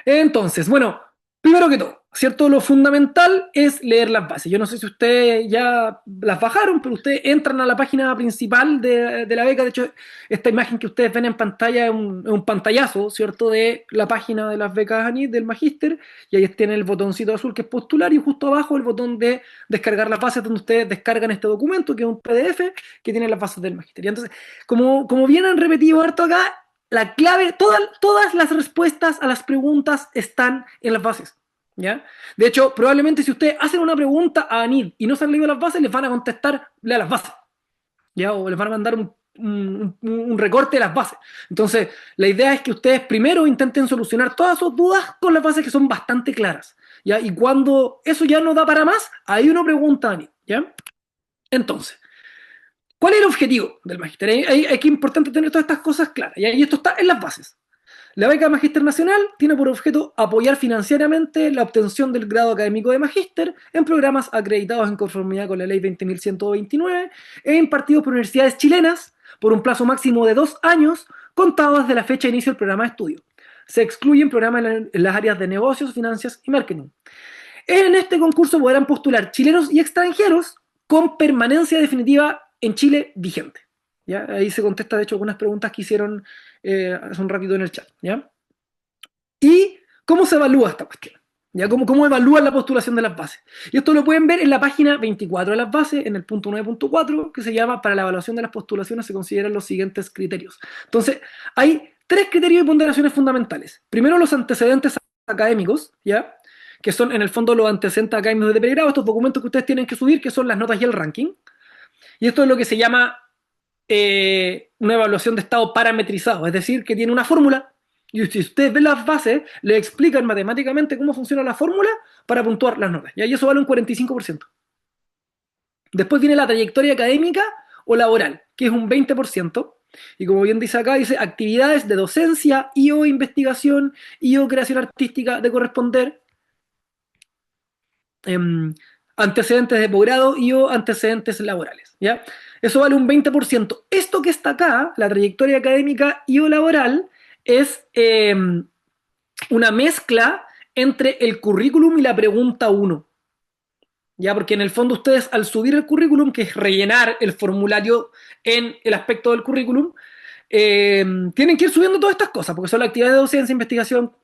Entonces, bueno, primero que todo, ¿cierto? Lo fundamental es leer las bases. Yo no sé si ustedes ya las bajaron, pero ustedes entran a la página principal de la beca. De hecho, esta imagen que ustedes ven en pantalla es un pantallazo, ¿cierto? De la página de las becas ANID del Magíster. Y ahí tiene el botoncito azul que es postular y justo abajo el botón de descargar las bases, donde ustedes descargan este documento, que es un PDF que tiene las bases del Magíster. Y entonces, como bien han repetido harto acá, la clave, todas las respuestas a las preguntas están en las bases, ¿ya? De hecho, probablemente si ustedes hacen una pregunta a ANID y no se han leído las bases, les van a contestar, lea las bases, ¿ya? O les van a mandar un recorte de las bases. Entonces, la idea es que ustedes primero intenten solucionar todas sus dudas con las bases que son bastante claras, ¿ya? Y cuando eso ya no da para más, ahí uno pregunta a ANID, ¿ya? Entonces, ¿cuál es el objetivo del magíster? Es que importante tener todas estas cosas claras, ¿ya? Y esto está en las bases. La beca Magíster Nacional tiene por objeto apoyar financieramente la obtención del grado académico de magíster en programas acreditados en conformidad con la Ley 20.129 e impartidos por universidades chilenas por un plazo máximo de 2 años contados desde la fecha de inicio del programa de estudio. Se excluyen programas en las áreas de negocios, finanzas y marketing. En este concurso podrán postular chilenos y extranjeros con permanencia definitiva en Chile vigente. ¿Ya? Ahí se contesta, de hecho, algunas preguntas que hicieron hace un ratito en el chat. ¿Ya? ¿Y cómo se evalúa esta cuestión? ¿Ya? ¿Cómo evalúan la postulación de las bases? Y esto lo pueden ver en la página 24 de las bases, en el punto 9.4, que se llama: para la evaluación de las postulaciones se consideran los siguientes criterios. Entonces, hay 3 criterios y ponderaciones fundamentales. Primero, los antecedentes académicos, ¿ya? Que son en el fondo los antecedentes académicos de pregrado, estos documentos que ustedes tienen que subir, que son las notas y el ranking. Y esto es lo que se llama una evaluación de estado parametrizado, es decir, que tiene una fórmula, y si ustedes ven las bases, le explican matemáticamente cómo funciona la fórmula para puntuar las notas, y eso vale un 45%. Después viene la trayectoria académica o laboral, que es un 20%, y como bien dice acá, dice actividades de docencia y o investigación y o creación artística de corresponder, antecedentes de posgrado y o antecedentes laborales, ¿ya? Eso vale un 20%. Esto que está acá, la trayectoria académica y o laboral, es una mezcla entre el currículum y la pregunta 1. ¿Ya? Porque en el fondo ustedes, al subir el currículum, que es rellenar el formulario en el aspecto del currículum, tienen que ir subiendo todas estas cosas, porque son las actividades de docencia, investigación,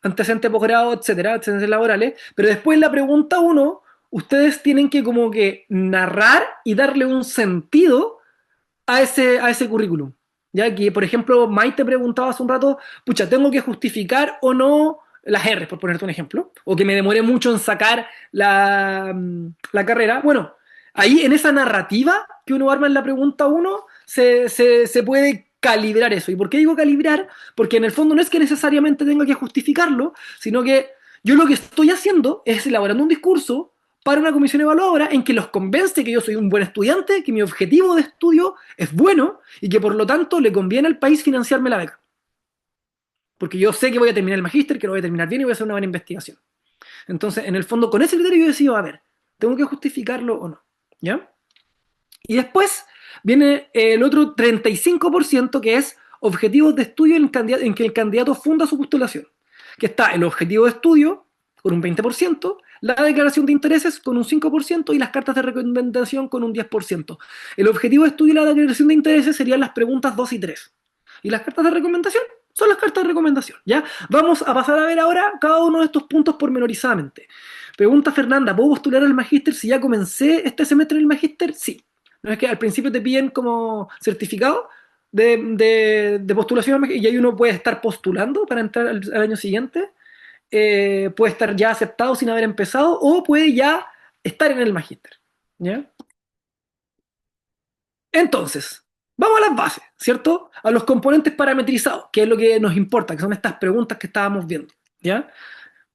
antecedentes de posgrado, etcétera, antecedentes laborales. Pero después en la pregunta 1, ustedes tienen que como que narrar y darle un sentido a ese currículum. Ya que, por ejemplo, Maite preguntaba hace un rato, pucha, ¿tengo que justificar o no las R, por ponerte un ejemplo? O que me demoré mucho en sacar la carrera. Bueno, ahí en esa narrativa que uno arma en la pregunta 1, se puede calibrar eso. ¿Y por qué digo calibrar? Porque en el fondo no es que necesariamente tenga que justificarlo, sino que yo lo que estoy haciendo es elaborando un discurso para una comisión evaluadora en que los convence que yo soy un buen estudiante, que mi objetivo de estudio es bueno y que por lo tanto le conviene al país financiarme la beca. Porque yo sé que voy a terminar el magíster, que lo voy a terminar bien y voy a hacer una buena investigación. Entonces, en el fondo, con ese criterio yo decido, a ver, ¿Tengo que justificarlo o no? ¿Ya? Y después viene el otro 35% que es objetivos de estudio en que el candidato funda su postulación. Que está el objetivo de estudio con un 20%, la declaración de intereses con un 5% y las cartas de recomendación con un 10%. El objetivo de estudio y la declaración de intereses serían las preguntas 2 y 3. Y las cartas de recomendación son las cartas de recomendación. ¿Ya? Vamos a pasar a ver ahora cada uno de estos puntos pormenorizadamente. Pregunta Fernanda, ¿puedo postular al magíster si ya comencé este semestre en el magíster? Sí. No es que al principio te piden como certificado de postulación y ahí uno puede estar postulando para entrar al año siguiente, puede estar ya aceptado sin haber empezado o puede ya estar en el magíster. ¿Ya? Entonces, vamos a las bases, ¿cierto? A los componentes parametrizados, que es lo que nos importa, que son estas preguntas que estábamos viendo. ¿Ya?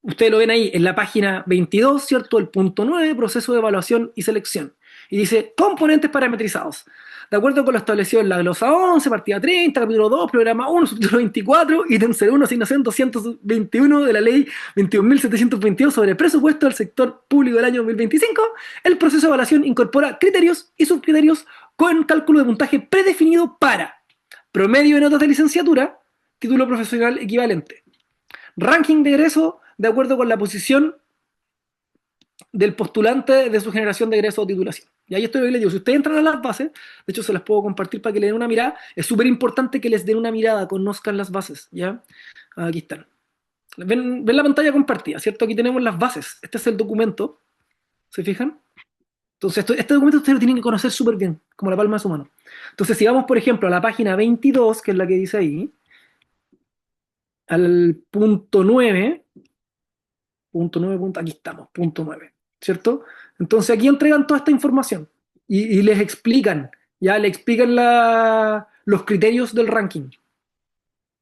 Ustedes lo ven ahí en la página 22, ¿cierto? El punto 9, proceso de evaluación y selección. Y dice, componentes parametrizados. De acuerdo con lo establecido en la glosa 11, partida 30, capítulo 2, programa 1, subtítulo 24, ítem 01, asignación 221 de la ley 21.722 sobre presupuesto del sector público del año 2025, el proceso de evaluación incorpora criterios y subcriterios con cálculo de puntaje predefinido para promedio de notas de licenciatura, título profesional equivalente, ranking de egreso de acuerdo con la posición del postulante de su generación de egreso o titulación. Y ahí estoy lo que les digo. Si ustedes entran a las bases, de hecho se las puedo compartir para que le den una mirada. Es súper importante que les den una mirada, conozcan las bases. ¿Ya? Aquí están. ¿Ven la pantalla compartida, ¿cierto? Aquí tenemos las bases. Este es el documento. ¿Se fijan? Entonces, este documento ustedes lo tienen que conocer súper bien, como la palma de su mano. Entonces, si vamos, por ejemplo, a la página 22, que es la que dice ahí, al punto 9, aquí estamos, punto 9, ¿cierto? Entonces aquí entregan toda esta información y les explican, ya le explican los criterios del ranking.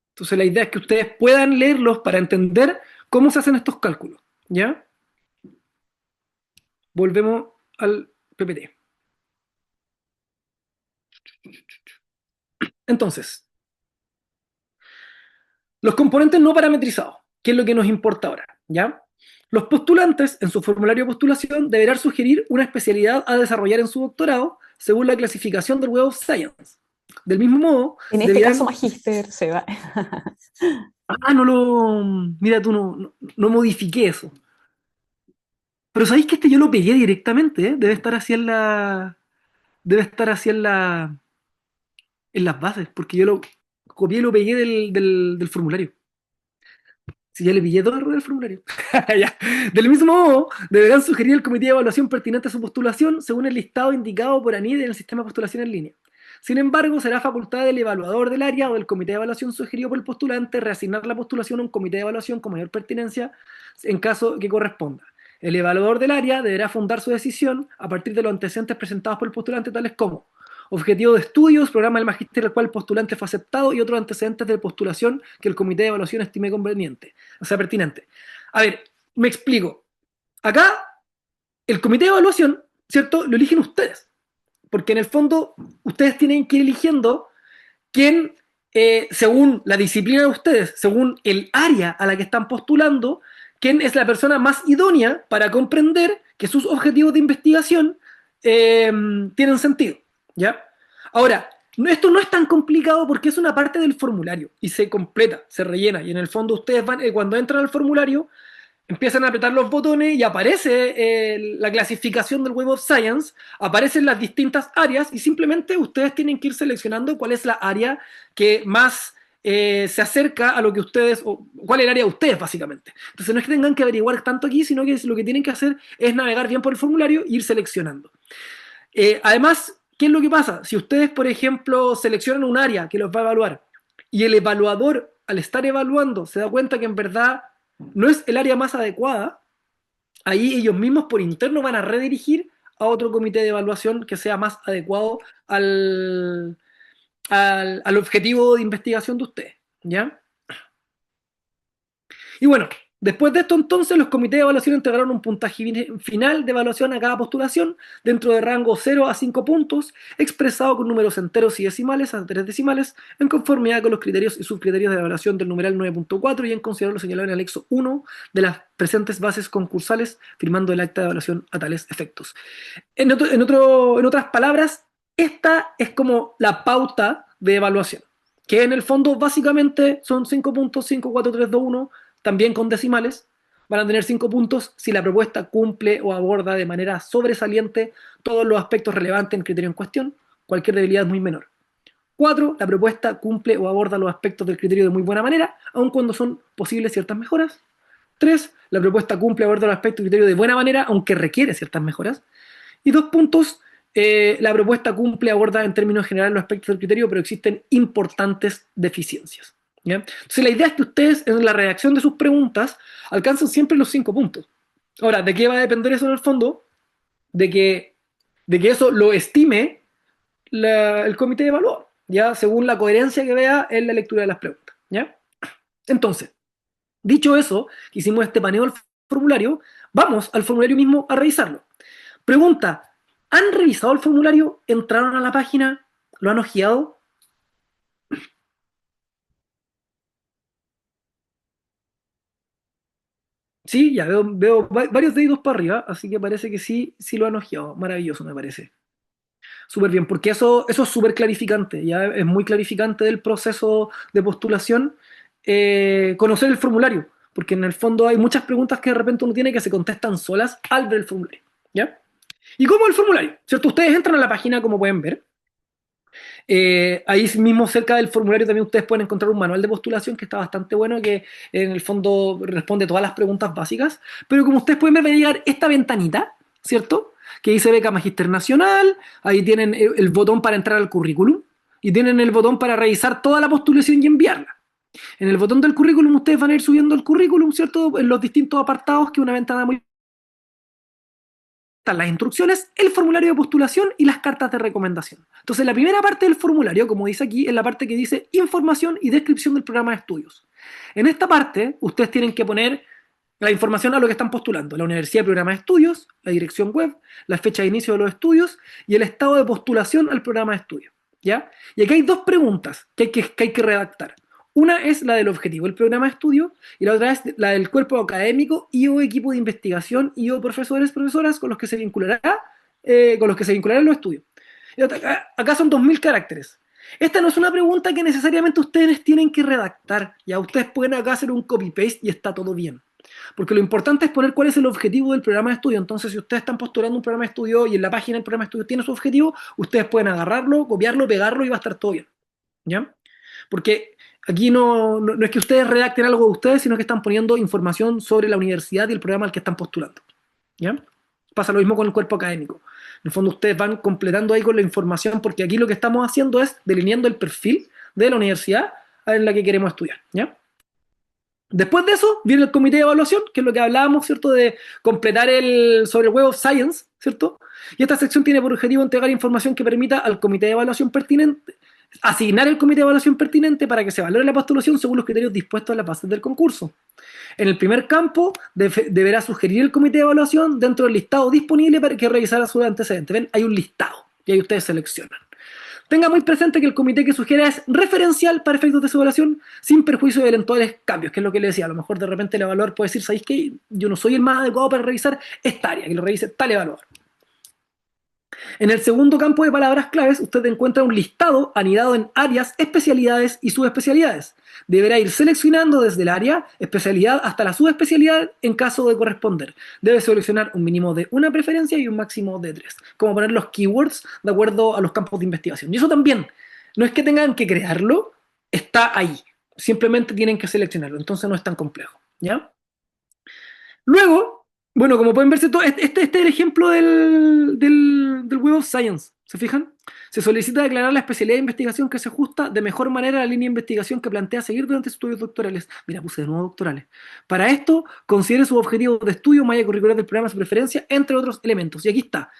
Entonces la idea es que ustedes puedan leerlos para entender cómo se hacen estos cálculos, ¿ya? Volvemos al PPT. Entonces, los componentes no parametrizados, ¿qué es lo que nos importa ahora? ¿Ya? Los postulantes, en su formulario de postulación, deberán sugerir una especialidad a desarrollar en su doctorado según la clasificación del Web of Science. Del mismo modo, En este caso, magíster, se va. no lo... Mira, tú no modifiqué eso. Pero sabéis que este yo lo pegué directamente, ¿eh? Debe estar así en la... Debe estar así en las bases, porque yo lo copié y lo pegué del formulario. Si ya le pillé todo el formulario. Ya. Del mismo modo, deberán sugerir al comité de evaluación pertinente a su postulación según el listado indicado por ANID en el sistema de postulación en línea. Sin embargo, será facultad del evaluador del área o del comité de evaluación sugerido por el postulante reasignar la postulación a un comité de evaluación con mayor pertinencia en caso que corresponda. El evaluador del área deberá fundar su decisión a partir de los antecedentes presentados por el postulante, tales como objetivo de estudios, programa del magíster al cual el postulante fue aceptado y otros antecedentes de postulación que el comité de evaluación estime conveniente, o sea, pertinente. A ver, me explico. Acá, el comité de evaluación, ¿cierto? Lo eligen ustedes. Porque en el fondo, ustedes tienen que ir eligiendo quién, según la disciplina de ustedes, según el área a la que están postulando, quién es la persona más idónea para comprender que sus objetivos de investigación tienen sentido. ¿Ya? Ahora, esto no es tan complicado porque es una parte del formulario y se completa, se rellena. Y en el fondo ustedes van, cuando entran al formulario, empiezan a apretar los botones y aparece la clasificación del Web of Science, aparecen las distintas áreas y simplemente ustedes tienen que ir seleccionando cuál es la área que más se acerca a lo que ustedes, o cuál es el área de ustedes básicamente. Entonces no es que tengan que averiguar tanto aquí, sino que lo que tienen que hacer es navegar bien por el formulario e ir seleccionando. Además, ¿qué es lo que pasa? Si ustedes, por ejemplo, seleccionan un área que los va a evaluar y el evaluador, al estar evaluando, se da cuenta que en verdad no es el área más adecuada, ahí ellos mismos por interno van a redirigir a otro comité de evaluación que sea más adecuado al objetivo de investigación de ustedes, ¿ya? Y bueno, Después de esto, entonces, los comités de evaluación entregaron un puntaje final de evaluación a cada postulación dentro de rango 0 a 5 puntos, expresado con números enteros y decimales a 3 decimales, en conformidad con los criterios y subcriterios de evaluación del numeral 9.4 y en consideración lo señalado en el anexo 1 de las presentes bases concursales, firmando el acta de evaluación a tales efectos. En otras palabras, esta es como la pauta de evaluación, que en el fondo básicamente son 5 puntos, 5, 4, 3, 2, 1, también con decimales. Van a tener 5 puntos si la propuesta cumple o aborda de manera sobresaliente todos los aspectos relevantes en el criterio en cuestión. Cualquier debilidad es muy menor. 4. La propuesta cumple o aborda los aspectos del criterio de muy buena manera, aun cuando son posibles ciertas mejoras. 3. La propuesta cumple o aborda los aspectos del criterio de buena manera, aunque requiere ciertas mejoras. Y 2 puntos. La propuesta cumple o aborda en términos generales los aspectos del criterio, pero existen importantes deficiencias. ¿Ya? Entonces la idea es que ustedes en la redacción de sus preguntas alcancen siempre los 5 puntos. Ahora, ¿de qué va a depender eso en el fondo? De que eso lo estime el comité de evaluador, ¿ya? Según la coherencia que vea en la lectura de las preguntas, ¿ya? Entonces, dicho eso, hicimos este paneo del formulario, vamos al formulario mismo a revisarlo. Pregunta, ¿han revisado el formulario? ¿Entraron a la página? ¿Lo han ojeado? Sí, ya veo varios deditos para arriba, así que parece que sí, sí lo han ojeado. Maravilloso, me parece. Súper bien, porque eso es súper clarificante, ya es muy clarificante del proceso de postulación, conocer el formulario, porque en el fondo hay muchas preguntas que de repente uno tiene que se contestan solas al ver el formulario, ¿ya? ¿Y cómo el formulario? ¿Cierto? Ustedes entran a la página, como pueden ver. Ahí mismo cerca del formulario también ustedes pueden encontrar un manual de postulación que está bastante bueno, que en el fondo responde todas las preguntas básicas, pero como ustedes pueden ver, va a llegar esta ventanita, ¿cierto? Que dice Beca Magíster Nacional, ahí tienen el botón para entrar al currículum y tienen el botón para revisar toda la postulación y enviarla. En el botón del currículum ustedes van a ir subiendo el currículum, ¿cierto? En los distintos apartados, que es una ventana muy... Están las instrucciones, el formulario de postulación y las cartas de recomendación. Entonces, la primera parte del formulario, como dice aquí, es la parte que dice información y descripción del programa de estudios. En esta parte, ustedes tienen que poner la información a lo que están postulando: la universidad y programa de estudios, la dirección web, la fecha de inicio de los estudios y el estado de postulación al programa de estudios, ¿ya? Y aquí hay dos preguntas que hay que redactar. Una es la del objetivo del programa de estudio y la otra es la del cuerpo académico y o equipo de investigación y o profesores, profesoras con los que se vinculará, los estudios. Y acá son 2000 caracteres. Esta no es una pregunta que necesariamente ustedes tienen que redactar. Ya ustedes pueden acá hacer un copy-paste y está todo bien. Porque lo importante es poner cuál es el objetivo del programa de estudio. Entonces, si ustedes están postulando un programa de estudio y en la página del programa de estudio tiene su objetivo, ustedes pueden agarrarlo, copiarlo, pegarlo y va a estar todo bien. ¿Ya? Porque aquí no es que ustedes redacten algo de ustedes, sino que están poniendo información sobre la universidad y el programa al que están postulando. ¿Ya? Pasa lo mismo con el cuerpo académico. En el fondo ustedes van completando ahí con la información, porque aquí lo que estamos haciendo es delineando el perfil de la universidad en la que queremos estudiar. ¿Ya? Después de eso viene el comité de evaluación, que es lo que hablábamos, ¿cierto? De completar sobre el Web of Science, ¿cierto? Y esta sección tiene por objetivo entregar información que permita al comité de evaluación pertinente asignar el comité de evaluación pertinente para que se valore la postulación según los criterios dispuestos en las bases del concurso. En el primer campo deberá sugerir el comité de evaluación dentro del listado disponible para que revisara sus antecedentes. ¿Ven? Hay un listado y ahí ustedes seleccionan. Tenga muy presente que el comité que sugiera es referencial para efectos de su evaluación, sin perjuicio de eventuales cambios, que es lo que le decía. A lo mejor de repente el evaluador puede decir: ¿sabéis qué? Yo no soy el más adecuado para revisar esta área, que lo revise tal evaluador. En el segundo campo de palabras claves, usted encuentra un listado anidado en áreas, especialidades y subespecialidades. Deberá ir seleccionando desde el área, especialidad hasta la subespecialidad en caso de corresponder. Debe seleccionar un mínimo de una preferencia y un máximo de 3. Como poner los keywords de acuerdo a los campos de investigación. Y eso también, no es que tengan que crearlo, está ahí. Simplemente tienen que seleccionarlo. Entonces no es tan complejo, ¿ya? Luego, bueno, como pueden verse, este es el ejemplo del Web of Science. ¿Se fijan? Se solicita declarar la especialidad de investigación que se ajusta de mejor manera a la línea de investigación que plantea seguir durante sus estudios doctorales. Mira, puse de nuevo doctorales. Para esto, considere sus objetivos de estudio, malla curricular del programa, su preferencia, entre otros elementos. Y aquí está.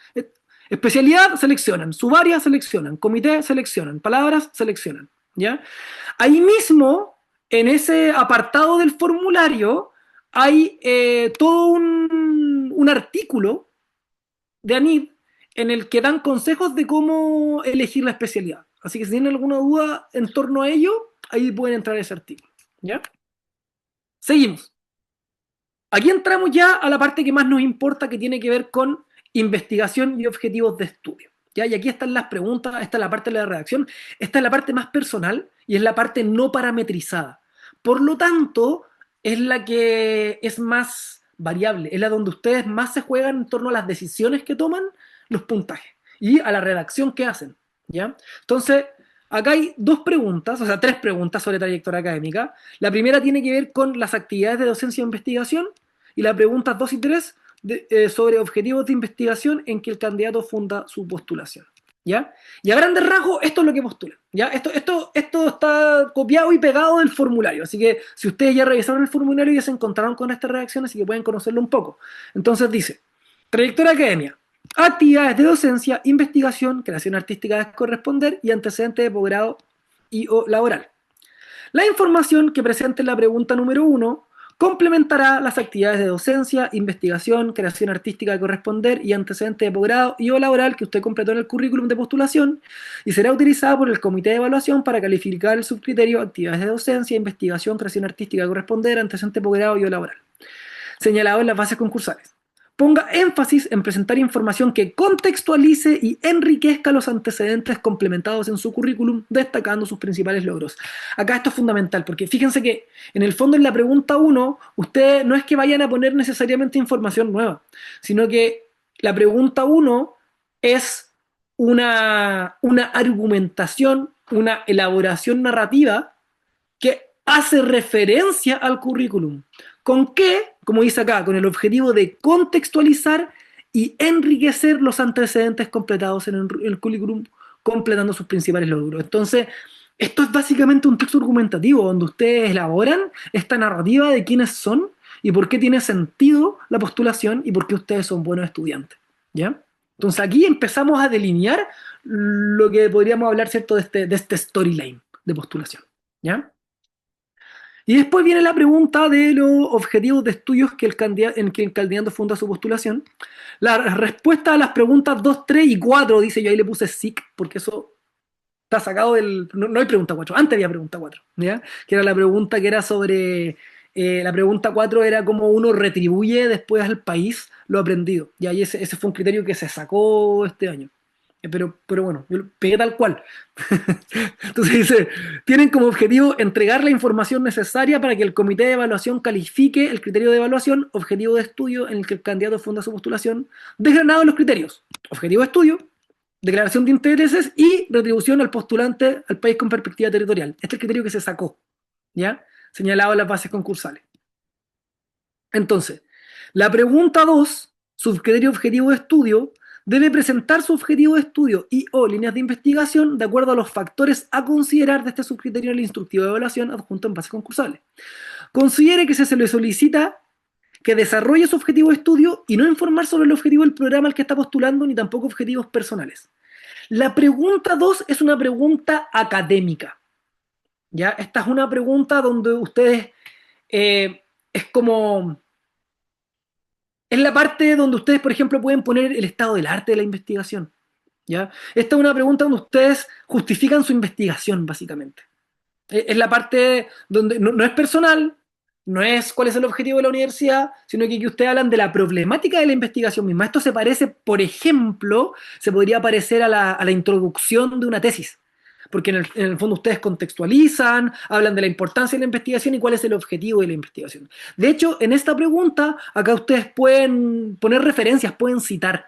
Especialidad, seleccionan. Subárea, seleccionan. Comité, seleccionan. Palabras, seleccionan. ¿Ya? Ahí mismo, en ese apartado del formulario, hay todo un artículo de ANID en el que dan consejos de cómo elegir la especialidad. Así que si tienen alguna duda en torno a ello, ahí pueden entrar a ese artículo. ¿Ya? Seguimos. Aquí entramos ya a la parte que más nos importa, que tiene que ver con investigación y objetivos de estudio. ¿Ya? Y aquí están las preguntas, esta es la parte de la redacción, esta es la parte más personal y es la parte no parametrizada. Por lo tanto, es la que es más variable, es la donde ustedes más se juegan en torno a las decisiones que toman, los puntajes, y a la redacción que hacen. ¿Ya? Entonces, acá hay dos preguntas, o sea, tres preguntas sobre trayectoria académica. La primera tiene que ver con las actividades de docencia e investigación, y las preguntas 2 y 3 sobre objetivos de investigación en que el candidato funda su postulación. ¿Ya? Y a grandes rasgos, esto es lo que postulan. ¿Ya? Esto está copiado y pegado del formulario. Así que si ustedes ya revisaron el formulario, ya se encontraron con estas redacciones, así que pueden conocerlo un poco. Entonces dice, trayectoria academia, actividades de docencia, investigación, creación artística a corresponder y antecedentes de posgrado y o laboral. La información que presente en la pregunta número 1 complementará las actividades de docencia, investigación, creación artística de corresponder y antecedentes de posgrado y o laboral que usted completó en el currículum de postulación y será utilizada por el comité de evaluación para calificar el subcriterio actividades de docencia, investigación, creación artística de corresponder, antecedentes de posgrado y o laboral, señalado en las bases concursales. Ponga énfasis en presentar información que contextualice y enriquezca los antecedentes complementados en su currículum, destacando sus principales logros. Acá esto es fundamental, porque fíjense que en el fondo en la pregunta 1, ustedes no es que vayan a poner necesariamente información nueva, sino que la pregunta 1 es una argumentación, una elaboración narrativa que hace referencia al currículum. ¿Con qué? Como dice acá, con el objetivo de contextualizar y enriquecer los antecedentes completados en el currículum, completando sus principales logros. Entonces, esto es básicamente un texto argumentativo donde ustedes elaboran esta narrativa de quiénes son y por qué tiene sentido la postulación y por qué ustedes son buenos estudiantes. ¿Ya? Entonces aquí empezamos a delinear lo que podríamos hablar, ¿cierto?, de este storyline de postulación. ¿Ya? Y después viene la pregunta de los objetivos de estudios en que el candidato funda su postulación. La respuesta a las preguntas 2, 3 y 4, dice yo ahí le puse SIC, porque eso está sacado del... No hay pregunta 4, antes había pregunta 4, ¿ya? Que era la pregunta que era sobre... la pregunta 4 era cómo uno retribuye después al país lo aprendido. Y ahí ese fue un criterio que se sacó este año. Pero bueno, yo lo pegué tal cual. Entonces dice, tienen como objetivo entregar la información necesaria para que el comité de evaluación califique el criterio de evaluación, objetivo de estudio en el que el candidato funda su postulación, desgranados los criterios, objetivo de estudio, declaración de intereses y retribución al postulante al país con perspectiva territorial. Este es el criterio que se sacó, ¿ya? Señalado en las bases concursales. Entonces, la pregunta 2, subcriterio objetivo de estudio, debe presentar su objetivo de estudio y o líneas de investigación de acuerdo a los factores a considerar de este subcriterio en el instructivo de evaluación adjunto en bases concursables. Considere que se le solicita que desarrolle su objetivo de estudio y no informar sobre el objetivo del programa al que está postulando ni tampoco objetivos personales. La pregunta 2 es una pregunta académica. ¿Ya? Esta es una pregunta donde ustedes es como... Es la parte donde ustedes, por ejemplo, pueden poner el estado del arte de la investigación. ¿Ya? Esta es una pregunta donde ustedes justifican su investigación, básicamente. Es la parte donde no es personal, no es cuál es el objetivo de la universidad, sino que ustedes hablan de la problemática de la investigación misma. Esto se parece, por ejemplo, se podría parecer a la introducción de una tesis. Porque en el fondo ustedes contextualizan, hablan de la importancia de la investigación y cuál es el objetivo de la investigación. De hecho, en esta pregunta, acá ustedes pueden poner referencias, pueden citar,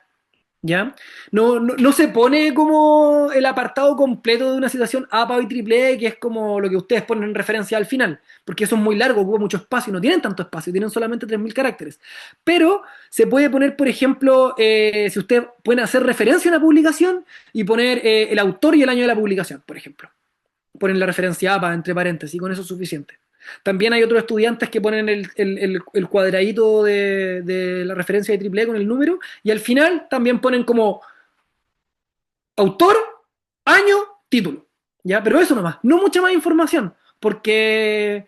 ¿ya? No se pone como el apartado completo de una citación APA y triple, que es como lo que ustedes ponen en referencia al final, porque eso es muy largo, ocupa mucho espacio, no tienen tanto espacio, tienen solamente 3.000 caracteres. Pero se puede poner, por ejemplo, si ustedes pueden hacer referencia a una publicación y poner el autor y el año de la publicación, por ejemplo. Ponen la referencia APA entre paréntesis y con eso es suficiente. También hay otros estudiantes que ponen el cuadradito de la referencia de triple con el número y al final también ponen como autor, año, título. ¿Ya? Pero eso nomás, no mucha más información, porque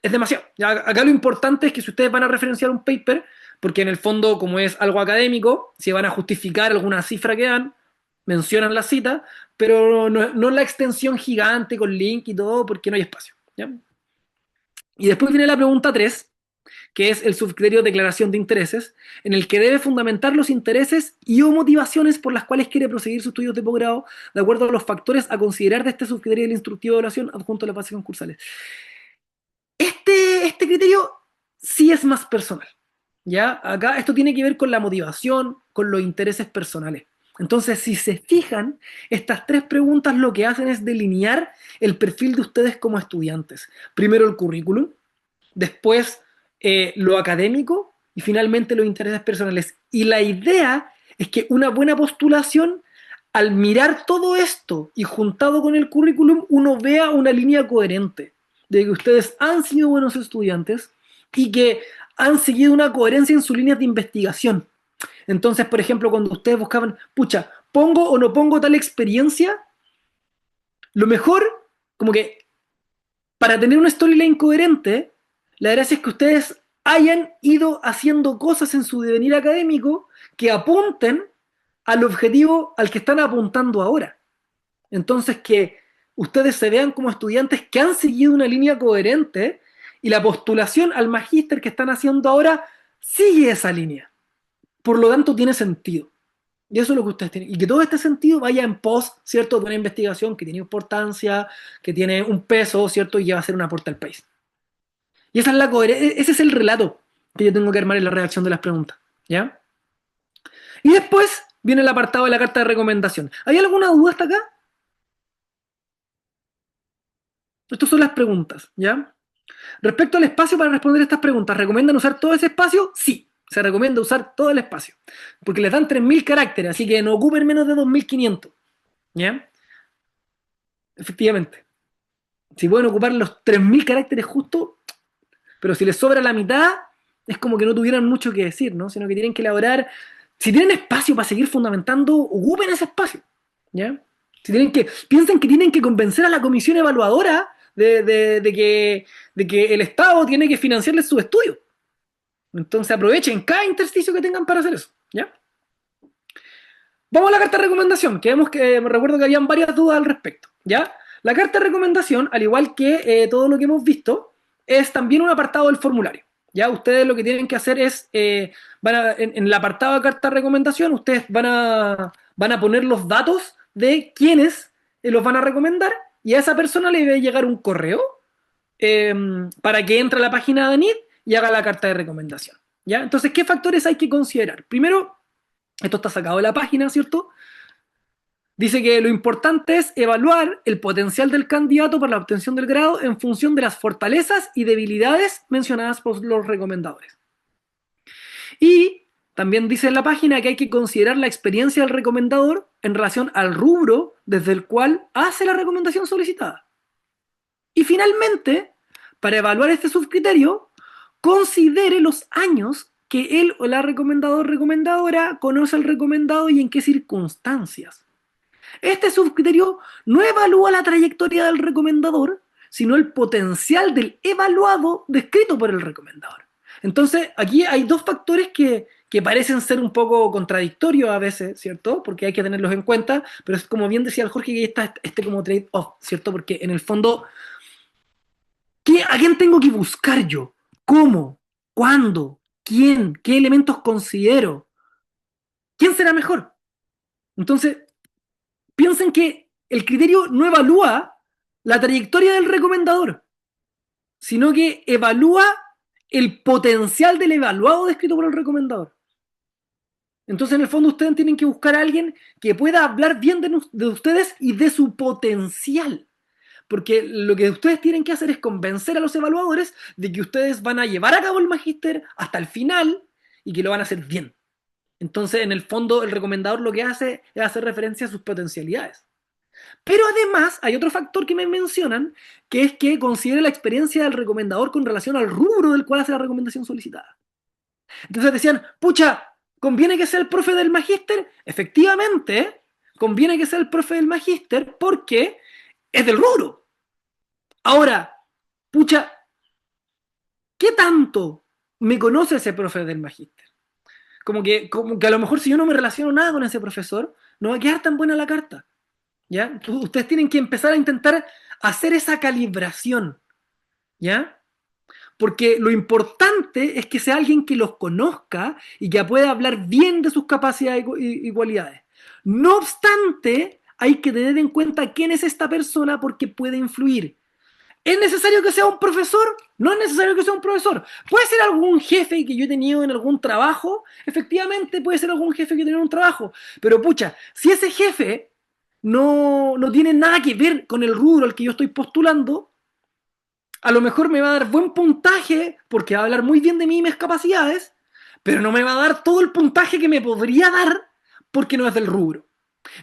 es demasiado. Ya, acá lo importante es que si ustedes van a referenciar un paper, porque en el fondo, como es algo académico, si van a justificar alguna cifra que dan, mencionan la cita, pero no la extensión gigante con link y todo, porque no hay espacio. ¿Ya? Y después viene la pregunta 3, que es el subcriterio de declaración de intereses, en el que debe fundamentar los intereses y o motivaciones por las cuales quiere proseguir sus estudios de posgrado, de acuerdo a los factores a considerar de este subcriterio del instructivo de evaluación adjunto a las bases concursales. Este criterio sí es más personal. ¿Ya? Acá esto tiene que ver con la motivación, con los intereses personales. Entonces, si se fijan, estas 3 preguntas lo que hacen es delinear el perfil de ustedes como estudiantes. Primero el currículum, después lo académico y finalmente los intereses personales. Y la idea es que una buena postulación, al mirar todo esto y juntado con el currículum, uno vea una línea coherente de que ustedes han sido buenos estudiantes y que han seguido una coherencia en sus líneas de investigación. Entonces, por ejemplo, cuando ustedes buscaban, pucha, ¿pongo o no pongo tal experiencia? Lo mejor, como que para tener una storyline coherente, la gracia es que ustedes hayan ido haciendo cosas en su devenir académico que apunten al objetivo al que están apuntando ahora. Entonces, que ustedes se vean como estudiantes que han seguido una línea coherente y la postulación al magíster que están haciendo ahora sigue esa línea. Por lo tanto, tiene sentido. Y eso es lo que ustedes tienen. Y que todo este sentido vaya en pos, ¿cierto?, de una investigación que tiene importancia, que tiene un peso, ¿cierto?, y que va a ser un aporte al país. Y esa es la ese es el relato que yo tengo que armar en la redacción de las preguntas. ¿Ya? Y después viene el apartado de la carta de recomendación. ¿Hay alguna duda hasta acá? Estas son las preguntas, ¿ya? Respecto al espacio para responder estas preguntas, ¿recomiendan usar todo ese espacio? Sí, se recomienda usar todo el espacio, porque les dan 3.000 caracteres, así que no ocupen menos de 2.500, ¿ya? Efectivamente. Si pueden ocupar los 3.000 caracteres justo, pero si les sobra la mitad, es como que no tuvieran mucho que decir, ¿no? Sino que tienen que elaborar. Si tienen espacio para seguir fundamentando, ocupen ese espacio, ¿ya? Si piensen que tienen que convencer a la comisión evaluadora de que el Estado tiene que financiarles sus estudios. Entonces aprovechen cada intersticio que tengan para hacer eso, ¿ya? Vamos a la carta de recomendación, que me recuerdo que habían varias dudas al respecto, ¿ya? La carta de recomendación, al igual que todo lo que hemos visto, es también un apartado del formulario, ¿ya? Ustedes lo que tienen que hacer es, en el apartado de carta de recomendación, ustedes van a poner los datos de quiénes los van a recomendar y a esa persona le debe llegar un correo para que entre a la página de ANID y haga la carta de recomendación, ¿ya? Entonces, ¿qué factores hay que considerar? Primero, esto está sacado de la página, ¿cierto? Dice que lo importante es evaluar el potencial del candidato para la obtención del grado en función de las fortalezas y debilidades mencionadas por los recomendadores. Y también dice en la página que hay que considerar la experiencia del recomendador en relación al rubro desde el cual hace la recomendación solicitada. Y finalmente, para evaluar este subcriterio, considere los años que él o la recomendadora conoce al recomendado y en qué circunstancias. Este subcriterio no evalúa la trayectoria del recomendador, sino el potencial del evaluado descrito por el recomendador. Entonces, aquí hay 2 factores que parecen ser un poco contradictorios a veces, ¿cierto? Porque hay que tenerlos en cuenta, pero es como bien decía el Jorge, que está como trade-off, ¿cierto? Porque en el fondo, ¿a quién tengo que buscar yo? ¿Cómo? ¿Cuándo? ¿Quién? ¿Qué elementos considero? ¿Quién será mejor? Entonces, piensen que el criterio no evalúa la trayectoria del recomendador, sino que evalúa el potencial del evaluado descrito por el recomendador. Entonces, en el fondo, ustedes tienen que buscar a alguien que pueda hablar bien de ustedes y de su potencial. Porque lo que ustedes tienen que hacer es convencer a los evaluadores de que ustedes van a llevar a cabo el magíster hasta el final y que lo van a hacer bien. Entonces, en el fondo, el recomendador lo que hace es hacer referencia a sus potencialidades. Pero además, hay otro factor que me mencionan, que es que considere la experiencia del recomendador con relación al rubro del cual hace la recomendación solicitada. Entonces decían, pucha, ¿conviene que sea el profe del magíster? Efectivamente, conviene que sea el profe del magíster porque es del rubro. Ahora, pucha, ¿qué tanto me conoce ese profe del magíster? Como que a lo mejor si yo no me relaciono nada con ese profesor, no va a quedar tan buena la carta. ¿Ya? Ustedes tienen que empezar a intentar hacer esa calibración, ¿ya? Porque lo importante es que sea alguien que los conozca y que pueda hablar bien de sus capacidades y cualidades. No obstante, hay que tener en cuenta quién es esta persona porque puede influir. ¿Es necesario que sea un profesor? No es necesario que sea un profesor. ¿Puede ser algún jefe que yo he tenido en algún trabajo? Efectivamente, puede ser algún jefe que he tenido en un trabajo. Pero pucha, si ese jefe no tiene nada que ver con el rubro al que yo estoy postulando, a lo mejor me va a dar buen puntaje porque va a hablar muy bien de mí y mis capacidades, pero no me va a dar todo el puntaje que me podría dar porque no es del rubro.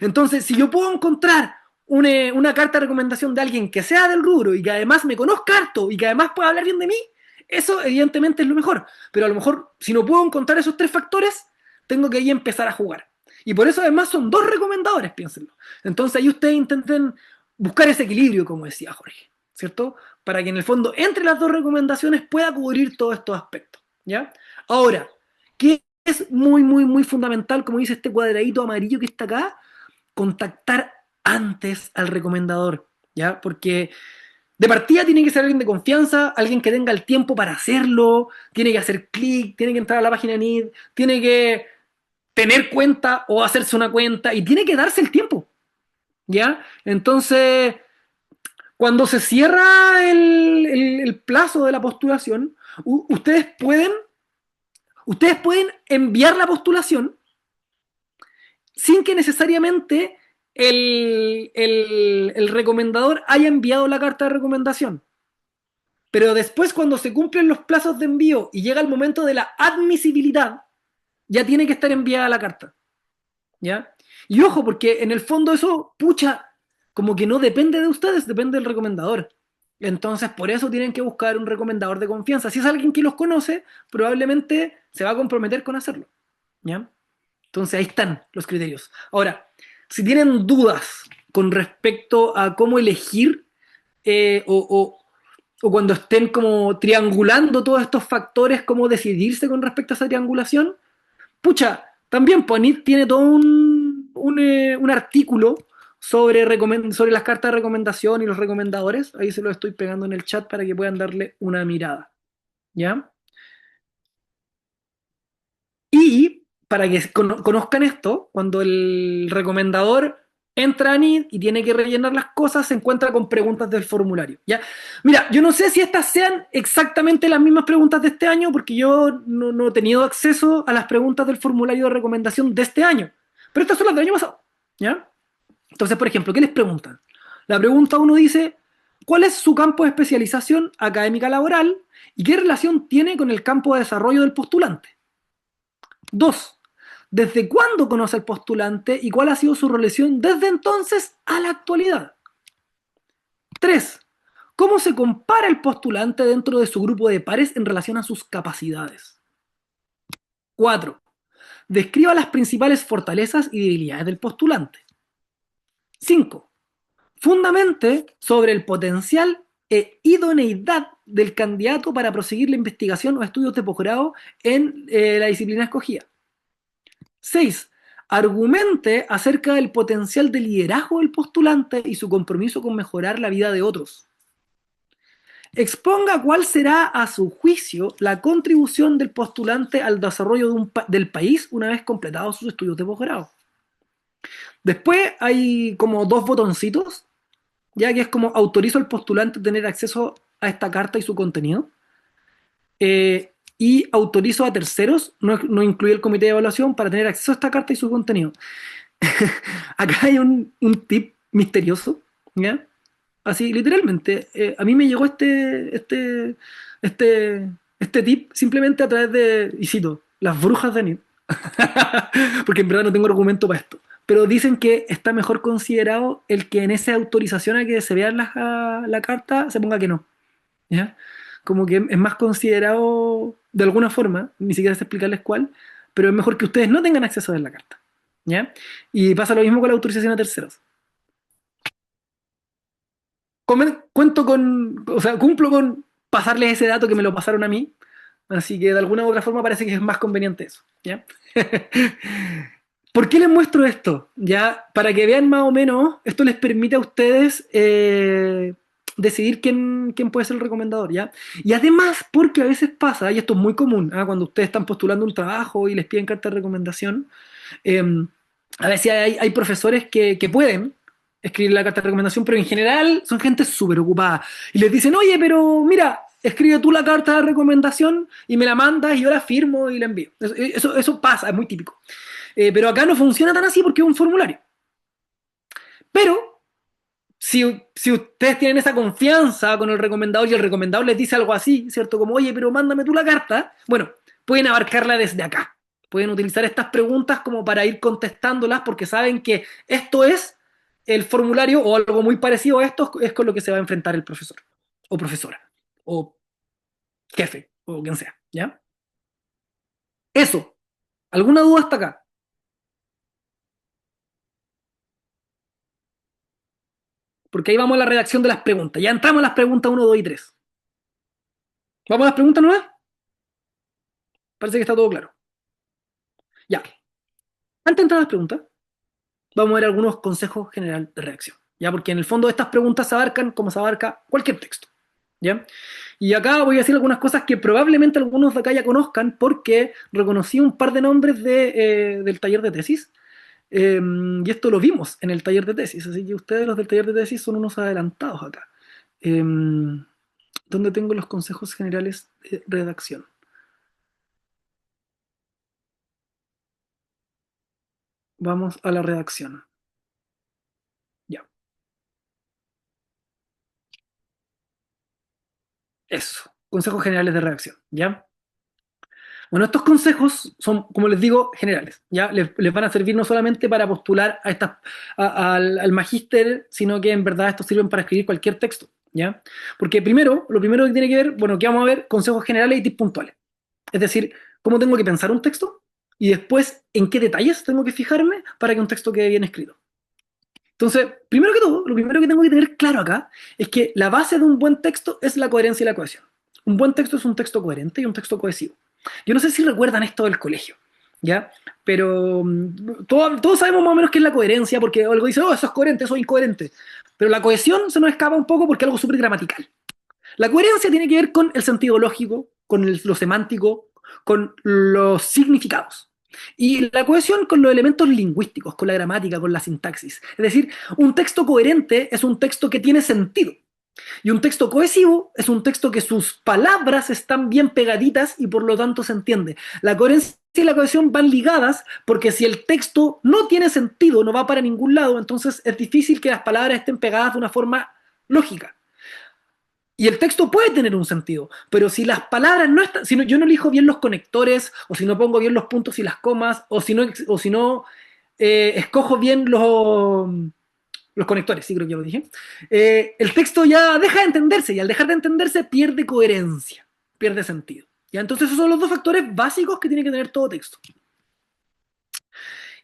Entonces, si yo puedo encontrar una carta de recomendación de alguien que sea del rubro y que además me conozca harto y que además pueda hablar bien de mí, eso evidentemente es lo mejor. Pero a lo mejor, si no puedo encontrar esos tres factores, tengo que ahí empezar a jugar. Y por eso además son dos recomendadores, piénsenlo. Entonces ahí ustedes intenten buscar ese equilibrio, como decía Jorge, ¿cierto? Para que en el fondo entre las dos recomendaciones pueda cubrir todos estos aspectos, ¿ya? Ahora, ¿qué es muy, muy, muy fundamental, como dice este cuadradito amarillo que está acá? Contactar antes al recomendador, ¿ya? Porque de partida tiene que ser alguien de confianza, alguien que tenga el tiempo para hacerlo, tiene que hacer clic, tiene que entrar a la página NID, tiene que tener cuenta o hacerse una cuenta y tiene que darse el tiempo, ¿ya? Entonces, cuando se cierra el plazo de la postulación, ustedes pueden enviar la postulación sin que necesariamente el recomendador haya enviado la carta de recomendación. Pero después, cuando se cumplen los plazos de envío y llega el momento de la admisibilidad, ya tiene que estar enviada la carta, ¿ya? Y ojo, porque en el fondo eso, pucha, como que no depende de ustedes, depende del recomendador. Entonces, por eso tienen que buscar un recomendador de confianza. Si es alguien que los conoce, probablemente se va a comprometer con hacerlo, ¿ya? Entonces ahí están los criterios. Ahora, si tienen dudas con respecto a cómo elegir eh, o, o- o cuando estén como triangulando todos estos factores, cómo decidirse con respecto a esa triangulación, pucha, también Ponit tiene todo un artículo sobre las cartas de recomendación y los recomendadores. Ahí se lo estoy pegando en el chat para que puedan darle una mirada. ¿Ya? Y para que conozcan esto, cuando el recomendador entra a NID y tiene que rellenar las cosas, se encuentra con preguntas del formulario. ¿Ya? Mira, yo no sé si estas sean exactamente las mismas preguntas de este año, porque yo no he tenido acceso a las preguntas del formulario de recomendación de este año. Pero estas son las del año pasado. ¿Ya? Entonces, por ejemplo, ¿qué les preguntan? La pregunta uno dice, ¿cuál es su campo de especialización académica laboral y qué relación tiene con el campo de desarrollo del postulante? 2. ¿Desde cuándo conoce al postulante y cuál ha sido su relación desde entonces a la actualidad? 3. ¿Cómo se compara el postulante dentro de su grupo de pares en relación a sus capacidades? 4. Describa las principales fortalezas y debilidades del postulante. 5. Fundamente sobre el potencial e idoneidad del candidato para proseguir la investigación o estudios de posgrado en la disciplina escogida. 6. Argumente acerca del potencial de liderazgo del postulante y su compromiso con mejorar la vida de otros. Exponga cuál será, a su juicio, la contribución del postulante al desarrollo del país una vez completados sus estudios de posgrado. Después hay como dos botoncitos, ya que es como autorizo al postulante a tener acceso a esta carta y su contenido. Y autorizo a terceros, no incluye el comité de evaluación, para tener acceso a esta carta y su contenido. Acá hay un tip misterioso, ¿ya? Así, literalmente, a mí me llegó este, este tip simplemente a través de, y cito, las brujas de Nid. Porque en verdad no tengo argumento para esto. Pero dicen que está mejor considerado el que en esa autorización a que se vea la carta se ponga que no, ¿ya? Como que es más considerado de alguna forma, ni siquiera sé explicarles cuál, pero es mejor que ustedes no tengan acceso a ver la carta, ¿ya? Y pasa lo mismo con la autorización a terceros. Cuento con, o sea, cumplo con pasarles ese dato que me lo pasaron a mí. Así que de alguna u otra forma parece que es más conveniente eso, ¿ya? ¿Por qué les muestro esto? Ya, para que vean más o menos, esto les permite a ustedes decidir quién puede ser el recomendador, ¿ya? Y además, porque a veces pasa, y esto es muy común, cuando ustedes están postulando un trabajo y les piden carta de recomendación, eh, a veces hay profesores que pueden escribir la carta de recomendación, pero en general son gente súper ocupada. Y les dicen, oye, pero mira, escribe tú la carta de recomendación y me la mandas y yo la firmo y la envío. Eso pasa, es muy típico. Pero acá no funciona tan así porque es un formulario. Pero si ustedes tienen esa confianza con el recomendador y el recomendador les dice algo así, ¿cierto? Como, oye, pero mándame tú la carta, bueno, pueden abarcarla desde acá. Pueden utilizar estas preguntas como para ir contestándolas porque saben que esto es el formulario o algo muy parecido a esto es con lo que se va a enfrentar el profesor o profesora o jefe o quien sea, ¿ya? Eso. ¿Alguna duda hasta acá? Porque ahí vamos a la redacción de las preguntas. Ya entramos a las preguntas 1, 2 y 3. ¿Vamos a las preguntas nuevas? Parece que está todo claro. Ya. Antes de entrar a las preguntas, vamos a ver algunos consejos generales de redacción. ¿Ya? Porque en el fondo estas preguntas se abarcan como se abarca cualquier texto. ¿Ya? Y acá voy a decir algunas cosas que probablemente algunos de acá ya conozcan porque reconocí un par de nombres del taller de tesis. Y esto lo vimos en el taller de tesis, así que ustedes los del taller de tesis son unos adelantados acá. ¿Dónde tengo los consejos generales de redacción? Vamos a la redacción. Ya. Eso. Consejos generales de redacción. ¿Ya? Bueno, estos consejos son, como les digo, generales. ¿Ya? Les van a servir no solamente para postular al magíster, sino que en verdad estos sirven para escribir cualquier texto. ¿Ya? Porque primero, lo primero que tiene que ver, bueno, que vamos a ver, consejos generales y tips puntuales. Es decir, cómo tengo que pensar un texto y después en qué detalles tengo que fijarme para que un texto quede bien escrito. Entonces, primero que todo, lo primero que tengo que tener claro acá es que la base de un buen texto es la coherencia y la cohesión. Un buen texto es un texto coherente y un texto cohesivo. Yo no sé si recuerdan esto del colegio, ¿ya? Pero todos sabemos más o menos qué es la coherencia, porque algo dice, oh, eso es coherente, eso es incoherente. Pero la cohesión se nos escapa un poco porque es algo súper gramatical. La coherencia tiene que ver con el sentido lógico, con lo semántico, con los significados. Y la cohesión con los elementos lingüísticos, con la gramática, con la sintaxis. Es decir, un texto coherente es un texto que tiene sentido. Y un texto cohesivo es un texto que sus palabras están bien pegaditas y por lo tanto se entiende. La coherencia y la cohesión van ligadas porque si el texto no tiene sentido, no va para ningún lado, entonces es difícil que las palabras estén pegadas de una forma lógica. Y el texto puede tener un sentido, pero si las palabras no están, si no, yo no elijo bien los conectores, o si no pongo bien los puntos y las comas, o si no escojo bien los conectores, sí creo que ya lo dije, el texto ya deja de entenderse, y al dejar de entenderse pierde coherencia, pierde sentido. ¿Ya? Entonces esos son los dos factores básicos que tiene que tener todo texto.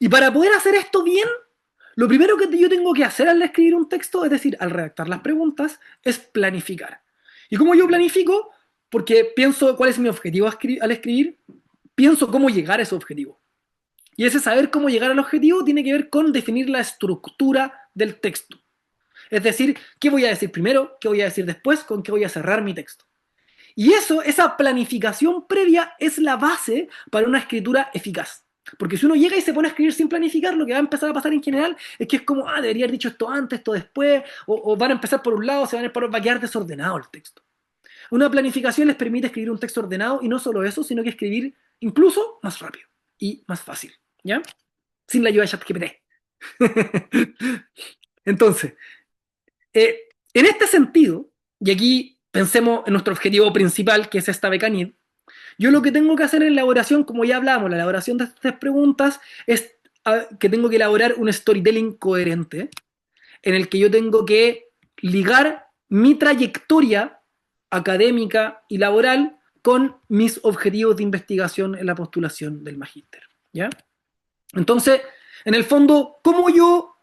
Y para poder hacer esto bien, lo primero que yo tengo que hacer al escribir un texto, es decir, al redactar las preguntas, es planificar. ¿Y cómo yo planifico? Porque pienso cuál es mi objetivo al escribir, pienso cómo llegar a ese objetivo. Y ese saber cómo llegar al objetivo tiene que ver con definir la estructura del texto. Es decir, qué voy a decir primero, qué voy a decir después, con qué voy a cerrar mi texto. Y esa planificación previa es la base para una escritura eficaz. Porque si uno llega y se pone a escribir sin planificar, lo que va a empezar a pasar en general es que es como, debería haber dicho esto antes, esto después, o van a empezar por un lado, va a quedar desordenado el texto. Una planificación les permite escribir un texto ordenado y no solo eso, sino que escribir incluso más rápido y más fácil, ¿ya? Sin la ayuda de ChatGPT. Entonces, en este sentido, y aquí pensemos en nuestro objetivo principal, que es esta beca NID, yo lo que tengo que hacer en la elaboración, como ya hablamos, la elaboración de estas preguntas, es que tengo que elaborar un storytelling coherente, en el que yo tengo que ligar mi trayectoria académica y laboral con mis objetivos de investigación en la postulación del magíster, ¿ya? Entonces, en el fondo, ¿cómo yo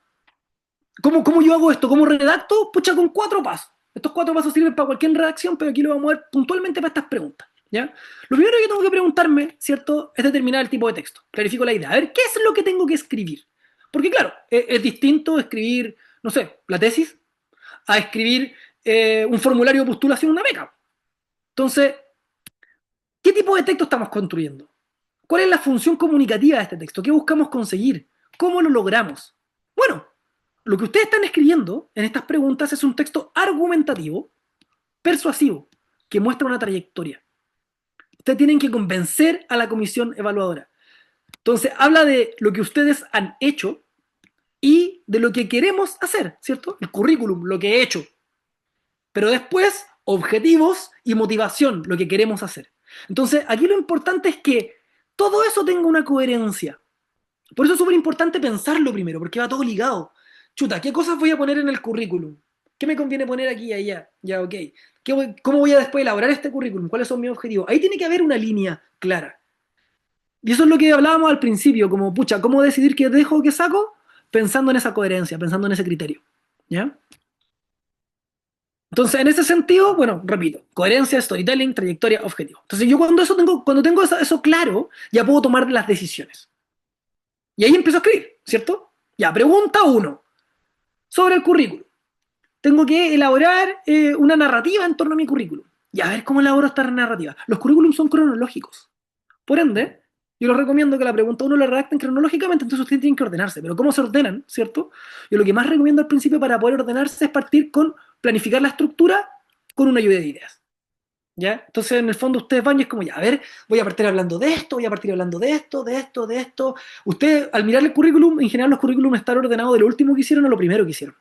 hago esto? ¿Cómo redacto? Pucha, con 4 pasos. Estos 4 pasos sirven para cualquier redacción, pero aquí lo vamos a ver puntualmente para estas preguntas, ¿ya? Lo primero que tengo que preguntarme, ¿cierto?, es determinar el tipo de texto. Clarifico la idea. A ver, ¿qué es lo que tengo que escribir? Porque claro, es distinto escribir, no sé, la tesis, a escribir un formulario de postulación a una beca. Entonces, ¿qué tipo de texto estamos construyendo? ¿Cuál es la función comunicativa de este texto? ¿Qué buscamos conseguir? ¿Cómo lo logramos? Bueno, lo que ustedes están escribiendo en estas preguntas es un texto argumentativo, persuasivo, que muestra una trayectoria. Ustedes tienen que convencer a la comisión evaluadora. Entonces, habla de lo que ustedes han hecho y de lo que queremos hacer, ¿cierto? El currículum, lo que he hecho. Pero después, objetivos y motivación, lo que queremos hacer. Entonces, aquí lo importante es que todo eso tenga una coherencia. Por eso es súper importante pensarlo primero, porque va todo ligado. Chuta, ¿qué cosas voy a poner en el currículum? ¿Qué me conviene poner aquí y allá? Ya, ok. ¿Cómo voy a después elaborar este currículum? ¿Cuáles son mis objetivos? Ahí tiene que haber una línea clara. Y eso es lo que hablábamos al principio, como, pucha, ¿cómo decidir qué dejo o qué saco? Pensando en esa coherencia, pensando en ese criterio. ¿Ya? Entonces, en ese sentido, bueno, repito, coherencia, storytelling, trayectoria, objetivo. Entonces, yo cuando tengo eso claro, ya puedo tomar las decisiones. Y ahí empiezo a escribir, ¿cierto? Ya, pregunta 1. Sobre el currículum. Tengo que elaborar una narrativa en torno a mi currículum. Y a ver cómo elaboro esta narrativa. Los currículums son cronológicos. Por ende, yo les recomiendo que la pregunta 1 la redacten cronológicamente, entonces ustedes tienen que ordenarse. Pero ¿cómo se ordenan, cierto? Yo lo que más recomiendo al principio para poder ordenarse es partir con planificar la estructura con una lluvia de ideas. ¿Ya? Entonces, en el fondo, ustedes van y es como, ya, a ver, voy a partir hablando de esto, voy a partir hablando de esto, de esto, de esto. Ustedes, al mirar el currículum, en general los currículums están ordenados de lo último que hicieron a lo primero que hicieron.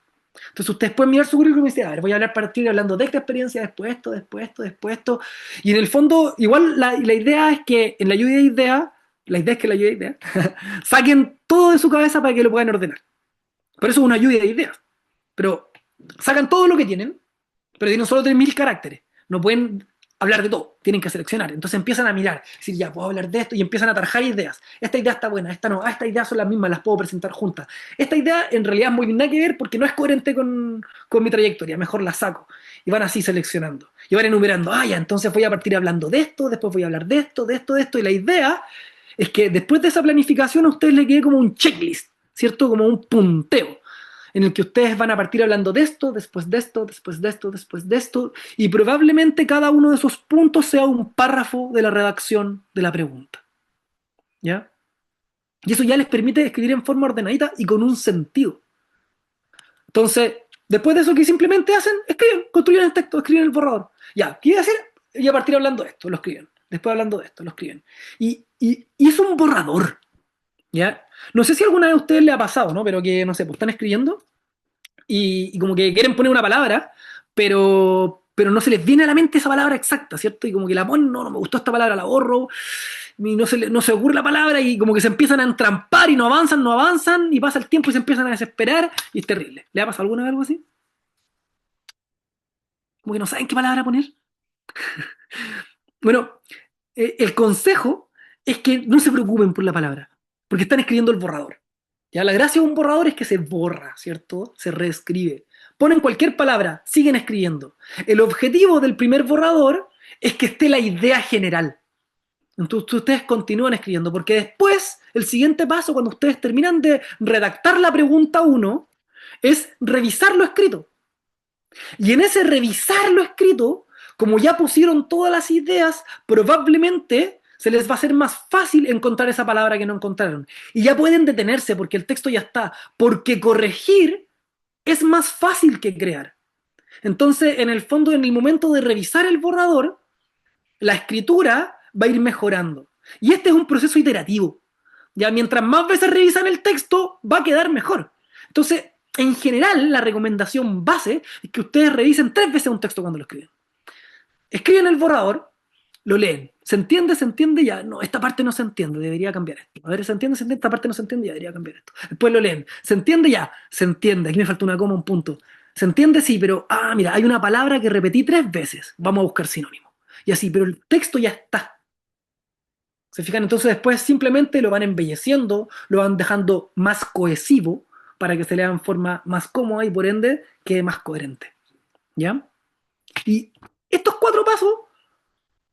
Entonces, ustedes pueden mirar su currículum y decir, a ver, voy a partir hablando de esta experiencia, después esto, después esto, después esto. Y en el fondo, igual la idea es que en la lluvia de ideas, la idea es que la lluvia de ideas, saquen todo de su cabeza para que lo puedan ordenar. Por eso es una lluvia de ideas. Pero sacan todo lo que tienen, pero tienen solo 3.000 caracteres. No pueden hablar de todo, tienen que seleccionar. Entonces empiezan a mirar, decir, ya, puedo hablar de esto, y empiezan a tarjar ideas. Esta idea está buena, esta no, estas ideas son las mismas, las puedo presentar juntas. Esta idea en realidad es muy nada que ver porque no es coherente con mi trayectoria, mejor la saco. Y van así seleccionando. Y van enumerando, ya, entonces voy a partir hablando de esto, después voy a hablar de esto, de esto, de esto. Y la idea es que después de esa planificación a ustedes les quede como un checklist, ¿cierto? Como un punteo en el que ustedes van a partir hablando de esto, después de esto, después de esto, después de esto, y probablemente cada uno de esos puntos sea un párrafo de la redacción de la pregunta. ¿Ya? Y eso ya les permite escribir en forma ordenadita y con un sentido. Entonces, después de eso, ¿qué simplemente hacen? Escriben, construyen el texto, escriben el borrador. Ya, ¿qué hacer? Y a partir hablando de esto, lo escriben. Después hablando de esto, lo escriben. Y es un borrador. ¿Ya? No sé si alguna vez a ustedes les ha pasado, ¿no? Pero que, no sé, pues están escribiendo y como que quieren poner una palabra, pero no se les viene a la mente esa palabra exacta, ¿cierto? Y como que la ponen, no me gustó esta palabra, la borro, y no se ocurre la palabra, y como que se empiezan a entrampar y no avanzan, y pasa el tiempo y se empiezan a desesperar, y es terrible. ¿Le ha pasado alguna vez algo así? Como que no saben qué palabra poner. Bueno, el consejo es que no se preocupen por la palabra, porque están escribiendo el borrador. Ya, la gracia de un borrador es que se borra, ¿cierto? Se reescribe. Ponen cualquier palabra, siguen escribiendo. El objetivo del primer borrador es que esté la idea general. Entonces ustedes continúan escribiendo, porque después, el siguiente paso, cuando ustedes terminan de redactar la pregunta 1, es revisar lo escrito. Y en ese revisar lo escrito, como ya pusieron todas las ideas, probablemente se les va a hacer más fácil encontrar esa palabra que no encontraron. Y ya pueden detenerse porque el texto ya está. Porque corregir es más fácil que crear. Entonces, en el fondo, en el momento de revisar el borrador, la escritura va a ir mejorando. Y este es un proceso iterativo. Ya mientras más veces revisan el texto, va a quedar mejor. Entonces, en general, la recomendación base es que ustedes revisen 3 veces un texto cuando lo escriben. Escriben el borrador, lo leen. ¿Se entiende? Ya, no, esta parte no se entiende, debería cambiar esto. A ver, ¿se entiende? Esta parte no se entiende, ya debería cambiar esto. Después lo leen. ¿Se entiende? Ya, se entiende. Aquí me falta una coma, un punto. ¿Se entiende? Sí, pero, mira, hay una palabra que repetí 3 veces. Vamos a buscar sinónimo. Y así, pero el texto ya está. ¿Se fijan? Entonces después simplemente lo van embelleciendo, lo van dejando más cohesivo para que se lea en forma más cómoda y por ende quede más coherente. ¿Ya? Y estos 4 pasos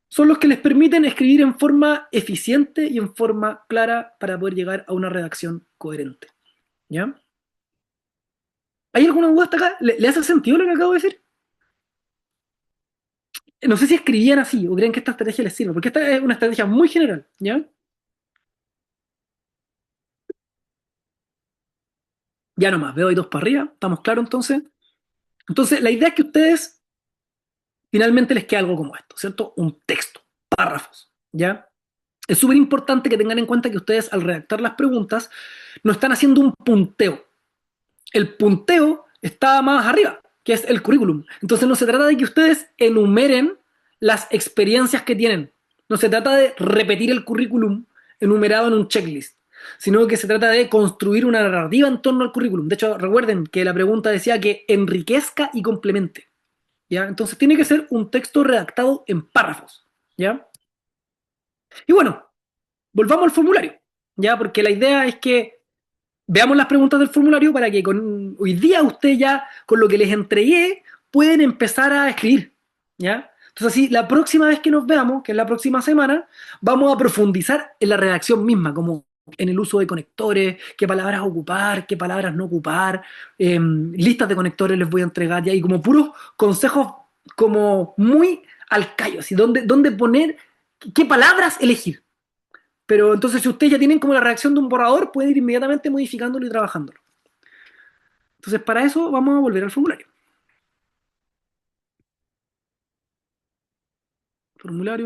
son los que les permiten escribir en forma eficiente y en forma clara para poder llegar a una redacción coherente. ¿Ya? ¿Hay alguna duda hasta acá? ¿Le hace sentido lo que acabo de decir? No sé si escribían así o creen que esta estrategia les sirve, porque esta es una estrategia muy general. ¿Ya? Ya nomás, veo ahí 2 para arriba, ¿estamos claros entonces? Entonces, la idea es que ustedes finalmente les quede algo como esto, ¿cierto? Un texto, párrafos, ¿ya? Es súper importante que tengan en cuenta que ustedes al redactar las preguntas no están haciendo un punteo. El punteo está más arriba, que es el currículum. Entonces no se trata de que ustedes enumeren las experiencias que tienen. No se trata de repetir el currículum enumerado en un checklist, sino que se trata de construir una narrativa en torno al currículum. De hecho, recuerden que la pregunta decía que enriquezca y complemente. ¿Ya? Entonces tiene que ser un texto redactado en párrafos. ¿Ya? Y bueno, volvamos al formulario. ¿Ya? Porque la idea es que veamos las preguntas del formulario para que hoy día usted ya, con lo que les entregué, pueden empezar a escribir. ¿Ya? Entonces, así, la próxima vez que nos veamos, que es la próxima semana, vamos a profundizar en la redacción misma, como en el uso de conectores, qué palabras ocupar, qué palabras no ocupar, listas de conectores les voy a entregar ya, y como puros consejos como muy al callo, así, dónde poner, qué palabras elegir. Pero entonces si ustedes ya tienen como la reacción de un borrador, pueden ir inmediatamente modificándolo y trabajándolo. Entonces para eso vamos a volver al formulario.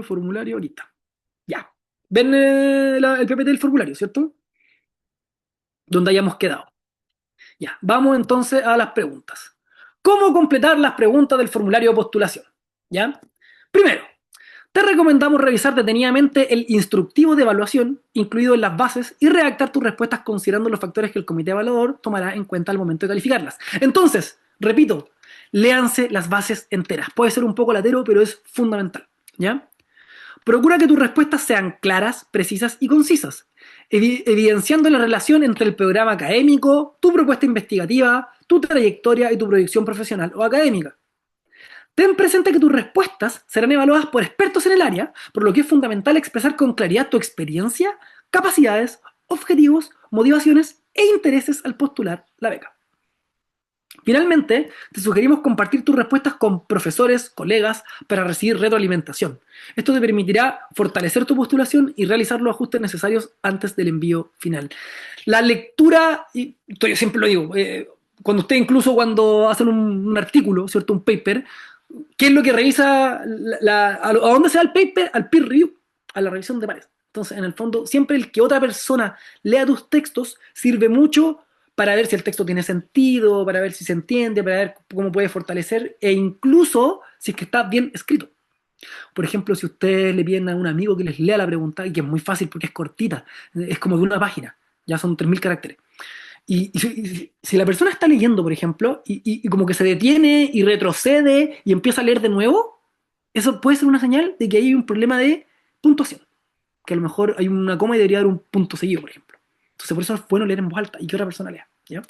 Formulario, ahorita. Ya. ¿Ven el PPT del formulario, cierto? Donde hayamos quedado. Ya. Vamos entonces a las preguntas. ¿Cómo completar las preguntas del formulario de postulación? ¿Ya? Primero, te recomendamos revisar detenidamente el instructivo de evaluación incluido en las bases y redactar tus respuestas considerando los factores que el comité evaluador tomará en cuenta al momento de calificarlas. Entonces, repito, léanse las bases enteras. Puede ser un poco latero, pero es fundamental. ¿Ya? Procura que tus respuestas sean claras, precisas y concisas, evidenciando la relación entre el programa académico, tu propuesta investigativa, tu trayectoria y tu proyección profesional o académica. Ten presente que tus respuestas serán evaluadas por expertos en el área, por lo que es fundamental expresar con claridad tu experiencia, capacidades, objetivos, motivaciones e intereses al postular la beca. Finalmente, te sugerimos compartir tus respuestas con profesores, colegas, para recibir retroalimentación. Esto te permitirá fortalecer tu postulación y realizar los ajustes necesarios antes del envío final. La lectura, y yo siempre lo digo, cuando hacen un artículo, ¿cierto? Un paper, ¿qué es lo que revisa? ¿A dónde se va el paper? Al peer review, a la revisión de pares. Entonces, en el fondo, siempre el que otra persona lea tus textos sirve mucho para ver si el texto tiene sentido, para ver si se entiende, para ver cómo puede fortalecer, e incluso si es que está bien escrito. Por ejemplo, si ustedes le piden a un amigo que les lea la pregunta, y que es muy fácil porque es cortita, es como de una página, ya son 3000 caracteres. Y si la persona está leyendo, por ejemplo, y como que se detiene y retrocede y empieza a leer de nuevo, eso puede ser una señal de que hay un problema de puntuación. Que a lo mejor hay una coma y debería haber un punto seguido, por ejemplo. Entonces, por eso es bueno leer en voz alta y que otra persona lea. ¿Ya?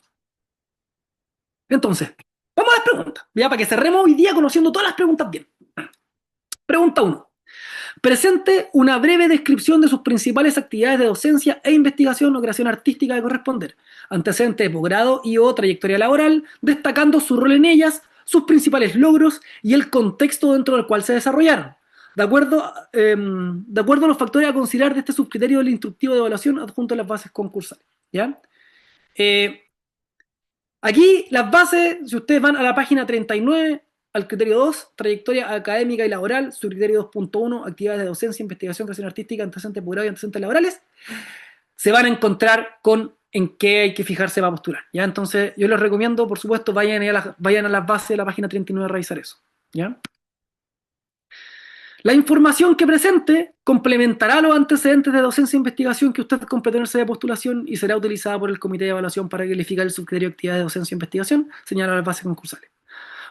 Entonces, vamos a las preguntas, ¿ya? Para que cerremos hoy día conociendo todas las preguntas bien. Pregunta 1. Presente una breve descripción de sus principales actividades de docencia e investigación o creación artística de corresponder, antecedentes de posgrado y o trayectoria laboral, destacando su rol en ellas, sus principales logros y el contexto dentro del cual se desarrollaron, de acuerdo a los factores a considerar de este subcriterio del instructivo de evaluación adjunto a las bases concursales. ¿Ya? Aquí las bases, si ustedes van a la página 39, al criterio 2, trayectoria académica y laboral, su criterio 2.1, actividades de docencia, investigación, creación artística, antecedentes de posgrado y antecedentes laborales, se van a encontrar con en qué hay que fijarse para postular. ¿Ya? Entonces, yo les recomiendo, por supuesto, vayan a las bases de la página 39 a revisar eso. ¿Ya? La información que presente complementará los antecedentes de docencia e investigación que usted completó en el CD de postulación y será utilizada por el comité de evaluación para calificar el subcriterio de actividades de docencia e investigación, señala las bases concursales.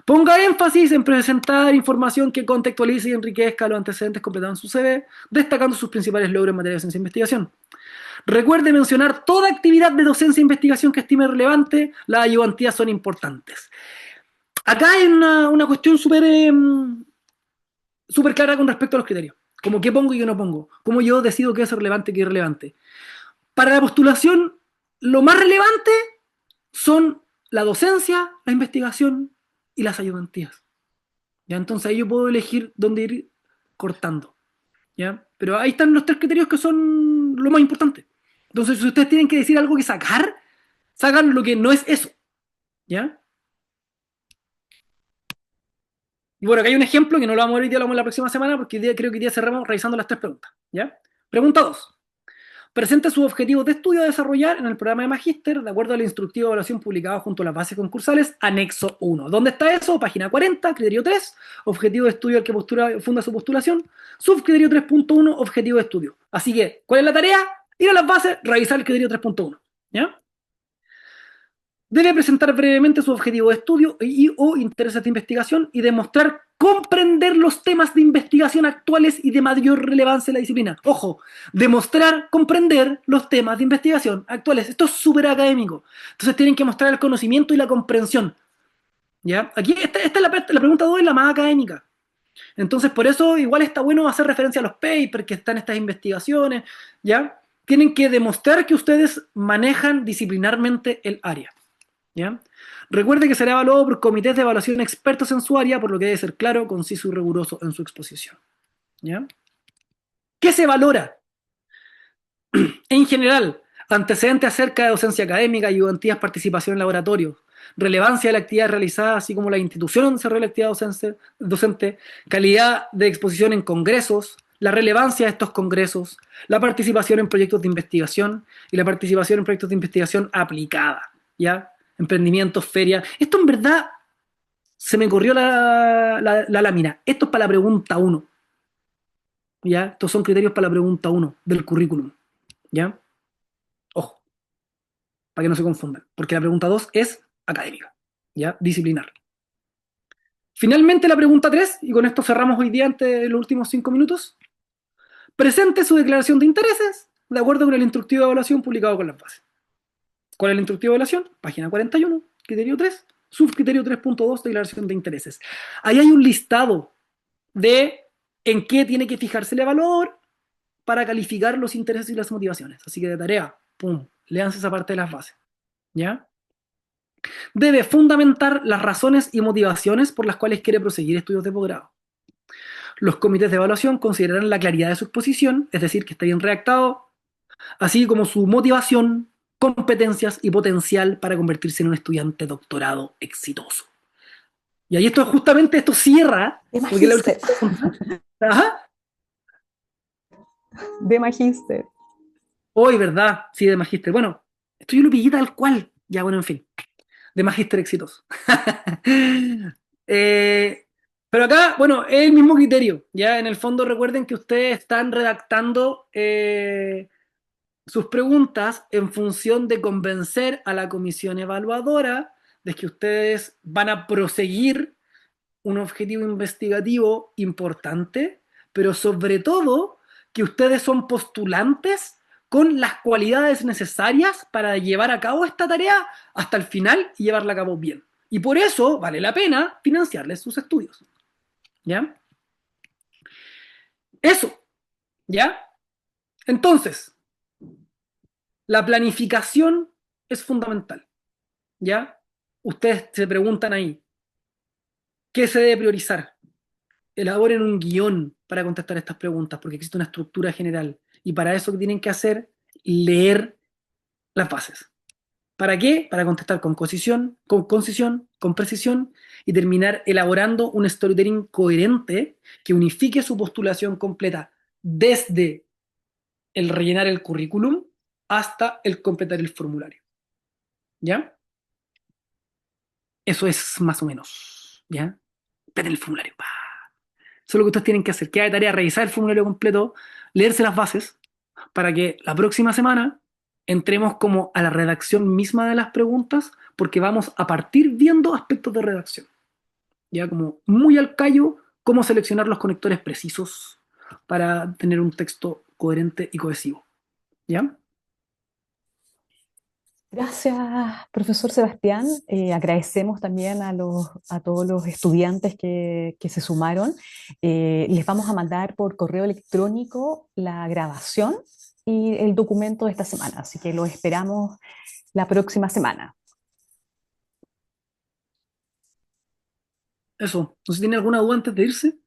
Ponga énfasis en presentar información que contextualice y enriquezca los antecedentes completados en su CV, destacando sus principales logros en materia de docencia e investigación. Recuerde mencionar toda actividad de docencia e investigación que estime relevante, las ayudantías son importantes. acá hay una cuestión súper clara con respecto a los criterios. Como qué pongo y qué no pongo. Cómo yo decido qué es relevante y qué es irrelevante. Para la postulación, lo más relevante son la docencia, la investigación y las ayudantías. ¿Ya? Entonces ahí yo puedo elegir dónde ir cortando. ¿Ya? Pero ahí están los tres criterios que son lo más importante. Entonces, si ustedes tienen que decir algo que sacar, sacan lo que no es eso. ¿Ya? Y bueno, acá hay un ejemplo que no lo vamos a ver hoy día, lo vamos a ver la próxima semana, porque creo que hoy día cerramos revisando las tres preguntas. ¿Ya? Pregunta 2. Presente sus objetivos de estudio a desarrollar en el programa de Magíster de acuerdo al instructivo de evaluación publicado junto a las bases concursales, anexo 1. ¿Dónde está eso? Página 40, criterio 3, objetivo de estudio al que funda su postulación, subcriterio 3.1, objetivo de estudio. Así que, ¿cuál es la tarea? Ir a las bases, revisar el criterio 3.1. ¿Ya? Debe presentar brevemente su objetivo de estudio o intereses de investigación y demostrar comprender los temas de investigación actuales y de mayor relevancia en la disciplina. Ojo, demostrar comprender los temas de investigación actuales. Esto es súper académico. Entonces tienen que mostrar el conocimiento y la comprensión. ¿Ya? Aquí esta es la pregunta 2, es la más académica. Entonces por eso igual está bueno hacer referencia a los papers que están en estas investigaciones. ¿Ya? Tienen que demostrar que ustedes manejan disciplinarmente el área. ¿Ya? Recuerde que será evaluado por comités de evaluación expertos en su área, por lo que debe ser claro, conciso y riguroso en su exposición. ¿Ya? ¿Qué se valora? En general, antecedentes acerca de docencia académica, ayudantías, participación en laboratorios, relevancia de la actividad realizada, así como la institución donde se realiza la actividad docente, calidad de exposición en congresos, la relevancia de estos congresos, la participación en proyectos de investigación y la participación en proyectos de investigación aplicada, ¿ya? Emprendimientos, ferias. Esto en verdad se me corrió la lámina. Esto es para la pregunta 1. ¿Ya? Estos son criterios para la pregunta 1 del currículum. ¿Ya? Ojo, para que no se confundan. Porque la pregunta 2 es académica. ¿Ya? Disciplinar. Finalmente la pregunta 3, y con esto cerramos hoy día ante los últimos 5 minutos. Presente su declaración de intereses de acuerdo con el instructivo de evaluación publicado con las bases. ¿Cuál es el instructivo de evaluación? Página 41, criterio 3, subcriterio 3.2, declaración de intereses. Ahí hay un listado de en qué tiene que fijarse el evaluador para calificar los intereses y las motivaciones. Así que de tarea, pum, léanse esa parte de las bases. ¿Ya? Debe fundamentar las razones y motivaciones por las cuales quiere proseguir estudios de posgrado. Los comités de evaluación considerarán la claridad de su exposición, es decir, que está bien redactado, así como su motivación, competencias y potencial para convertirse en un estudiante doctorado exitoso. Y ahí esto cierra, De porque la última magíster. pregunta. Ajá. De magíster. Hoy, ¿verdad? Sí, de magíster. Bueno, esto yo lo pillé tal cual. Ya, bueno, en fin. De magíster exitoso. Pero acá, bueno, es el mismo criterio. Ya, en el fondo recuerden que ustedes están redactando sus preguntas en función de convencer a la comisión evaluadora de que ustedes van a proseguir un objetivo investigativo importante, pero sobre todo que ustedes son postulantes con las cualidades necesarias para llevar a cabo esta tarea hasta el final y llevarla a cabo bien. Y por eso vale la pena financiarles sus estudios. ¿Ya? Eso. ¿Ya? Entonces, la planificación es fundamental. ¿Ya? Ustedes se preguntan ahí, ¿qué se debe priorizar? Elaboren un guión para contestar estas preguntas, porque existe una estructura general. Y para eso que tienen que hacer, leer las bases. ¿Para qué? Para contestar con concisión, con precisión y terminar elaborando un storytelling coherente que unifique su postulación completa desde el rellenar el currículum hasta el completar el formulario. ¿Ya? Eso es más o menos. ¿Ya? Completar el formulario. Eso es lo que ustedes tienen que hacer. Queda de tarea revisar el formulario completo, leerse las bases, para que la próxima semana entremos como a la redacción misma de las preguntas, porque vamos a partir viendo aspectos de redacción. Ya como muy al callo, cómo seleccionar los conectores precisos para tener un texto coherente y cohesivo. ¿Ya? Gracias, profesor Sebastián. Agradecemos también a todos los estudiantes que se sumaron. Les vamos a mandar por correo electrónico la grabación y el documento de esta semana, así que lo esperamos la próxima semana. Eso, no sé si tiene alguna duda antes de irse.